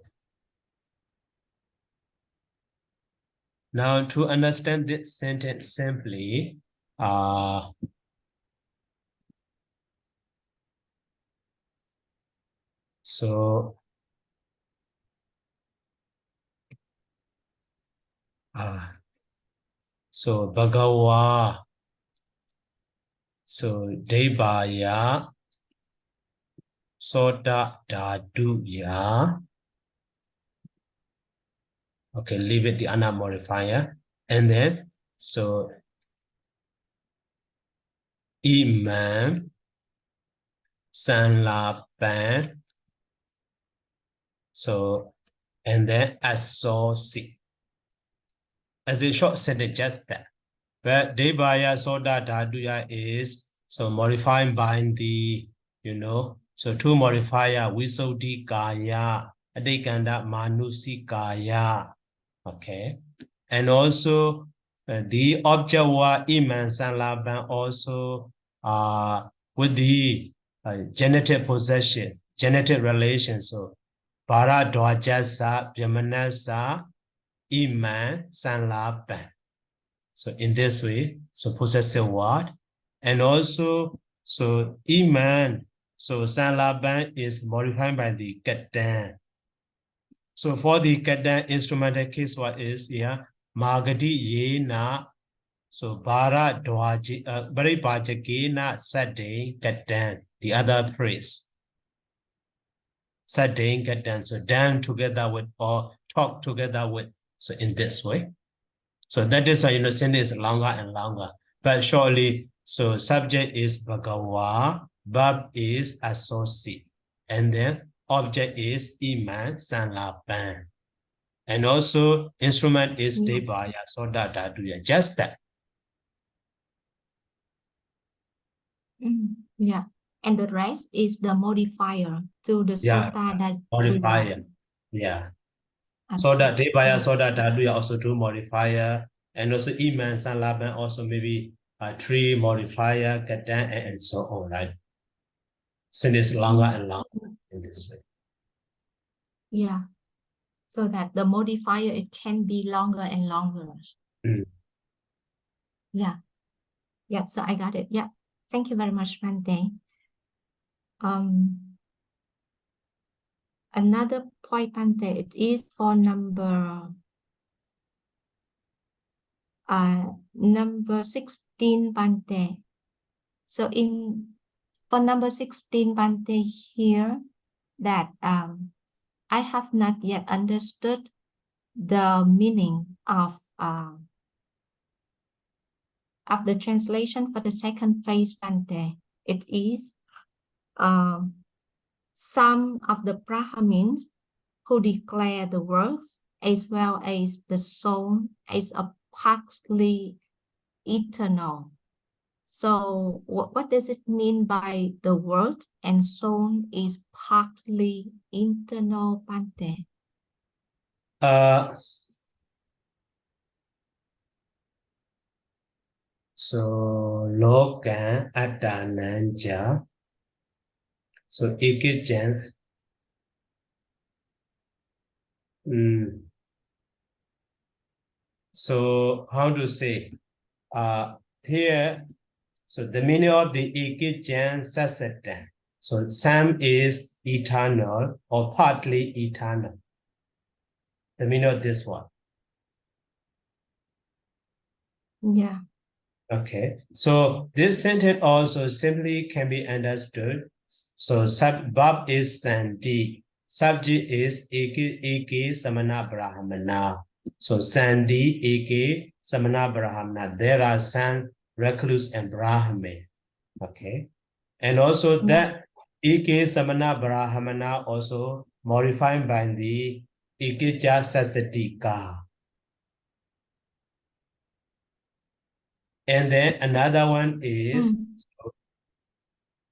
now to understand this sentence simply, so Bhagawa, so Devaya, Soda Daduya, Okay, leave it the ana modifier. And then, so Iman San La Ban. So, and then associate. As a short sentence, just that. But Debaya Soda Daduya is so modifying by the, so two modifier, Wisodi Kaya, Adekanda Manusi Kaya. Okay. And also the object wa Iman San Laban also with the genitive possession, genitive relation. So Para Dwajasa, Byamanasa, Iman San Laban. So in this way, so possessive word. And also, so Iman, so San Laban is modified by the Katan. So for the Katan instrumental case, what is here? Magadi ye na, so Bara Dwaji, Bari Bajaki na Sadin Katan, the other phrase. Sadin Katan, so dance together with or talk together with. So in this way. So that is why, sentence is longer and longer. But surely, so subject is Bhagawa, verb is associate, and then object is Iman Sanlapan. And also instrument is Debaya, so that do just that. Yeah. And the rest is the modifier to the sota that Modifier. Yeah. So that Debaya, so that do also two modifier, and also Iman Sanlapan also maybe three modifier, Katan, and so on, right? Sentence longer and longer in this way. Yeah. So that the modifier, it can be longer and longer. Yeah. Yeah, so I got it. Yeah. Thank you very much, Bante. Another point, Bante, it is for number 16, Bante. So for number 16, Bante, here that I have not yet understood the meaning of the translation for the second phrase, Bante. It is some of the Brahmins who declare the words as well as the soul as a partly eternal. So what does it mean by the word and soul is partly internal, Bante? So Loka Atananja. So Ikijan. So how to say? Here, so the meaning of the Ikijan Sasatan. So some is eternal or partly eternal. The meaning of this one. Yeah. Okay. So this sentence also simply can be understood. So verb is Sandi. Subject is Eke Samana Brahmana. So Sandi, Eke, Samana Brahmana. There are some recluse and Brahmin. Okay. And also that Eke Samana Brahmana also modified by the Ikeja Sasatika. And then another one is,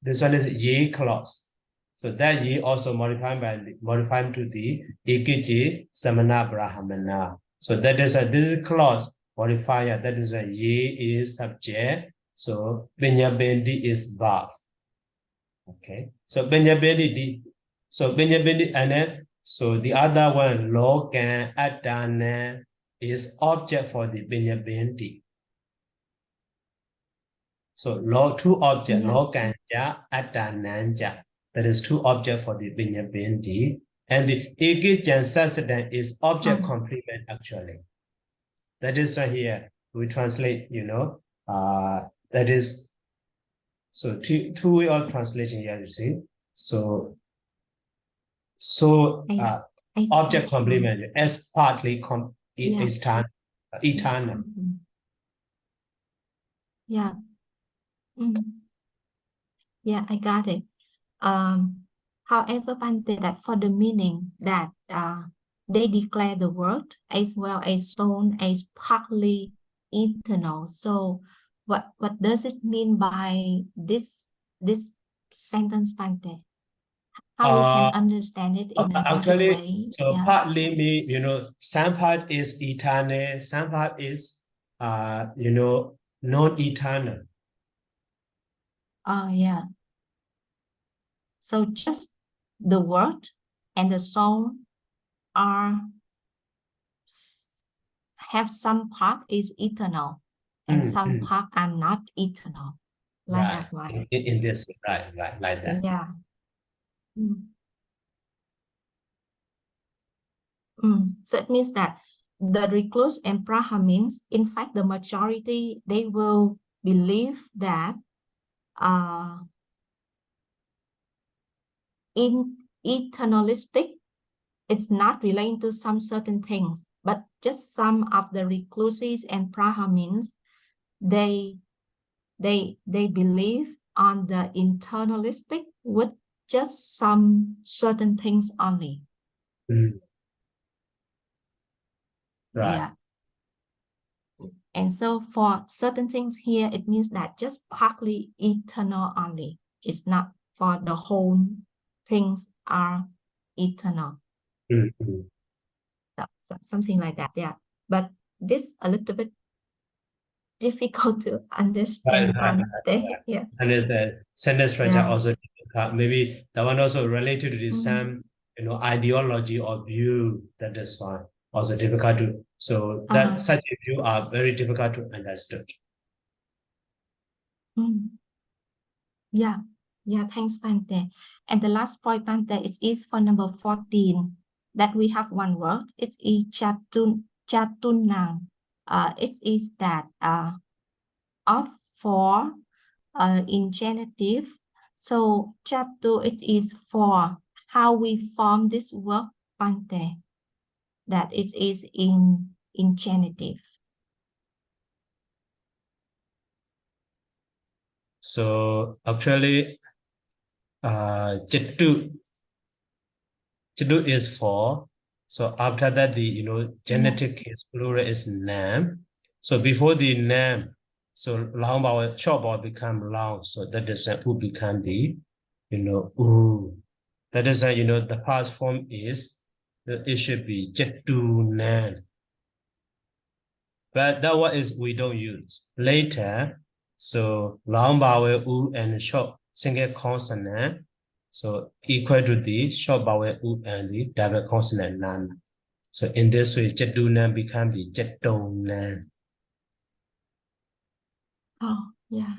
this one is ye clause. So that ye also modified to the Ikiji Samana Brahmana. So that is this is clause modifier. That is why ye is subject. So Benyabendi is verb. Okay. So Benyabendi. So Benyabendi and then so the other one Logan Adana is object for the Benyabendi. So two objects, Lokanja, Atananja. That is two objects for the Binyabendi. And the Igijan Sasadan is object complement actually. That is right here. We translate, that is, so two-way of translation here, you see. So object complement as partly Yeah. eternal. Yeah. Yeah, I got it. However, Bante, that for the meaning that they declare the word as well as soul as partly eternal. So what does it mean by this sentence, Bante? How we can understand it in a better Actually, way? so Yeah. partly mean, some part is eternal, some part is non-eternal. Oh, yeah. So just the word and the soul have some part is eternal and some part are not eternal. Like Right. that one. In this way, right, like that. Yeah. So it means that the recluse and Brahmins, in fact, the majority, they will believe that in eternalistic, it's not relating to some certain things, but just some of the recluses and Brahmins, they believe on the internalistic with just some certain things only. Right. Yeah. And so for certain things here, it means that just partly eternal only. It's not for the whole things are eternal. So something like that, yeah. But this a little bit difficult to understand. Right. Yeah. And is the sentence structure also difficult. Maybe that one also related to the same, ideology or view. That is why also difficult to. So that such a view are very difficult to understand. Yeah. Thanks, Bante. And the last point, Bante, is for number 14 that we have one word. It's chatunang. It is that of for in genitive. So chatu, it is for how we form this word, Bante, that it is in genitive. So actually, Chitu is for. So after that, the genetic case plural is name. So before the name, so long vowel, short vowel become long. So that is who become the oo. That is the past form is it should be Chitu nan. But that one is we don't use later. So long vowel oo and short single consonant. So equal to the short vowel oo and the double consonant nan. So in this way, Jatunan become the Jatonan. Oh, yeah.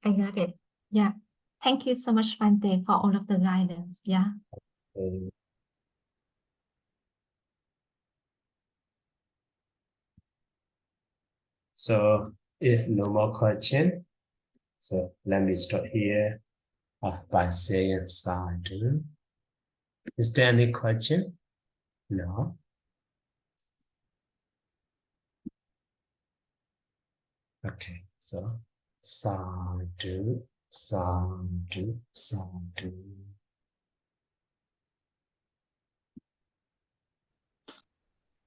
I got it. Yeah. Thank you so much, Bante, for all of the guidance. Yeah. So if no more question, so let me stop here by saying sadhu. Is there any question? No. Okay, so sadhu, sadhu, sadhu.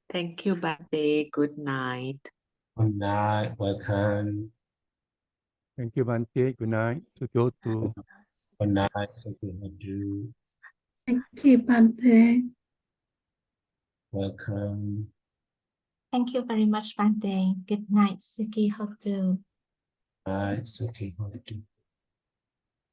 Thank you, Bante. Good night. Good night, welcome. Thank you, Bante. Good night. To go to. Good night, thank you. Thank you, Bante. Welcome. Thank you very much, Bante. Good night, Suki Hotu. Bye, Suki Hotu.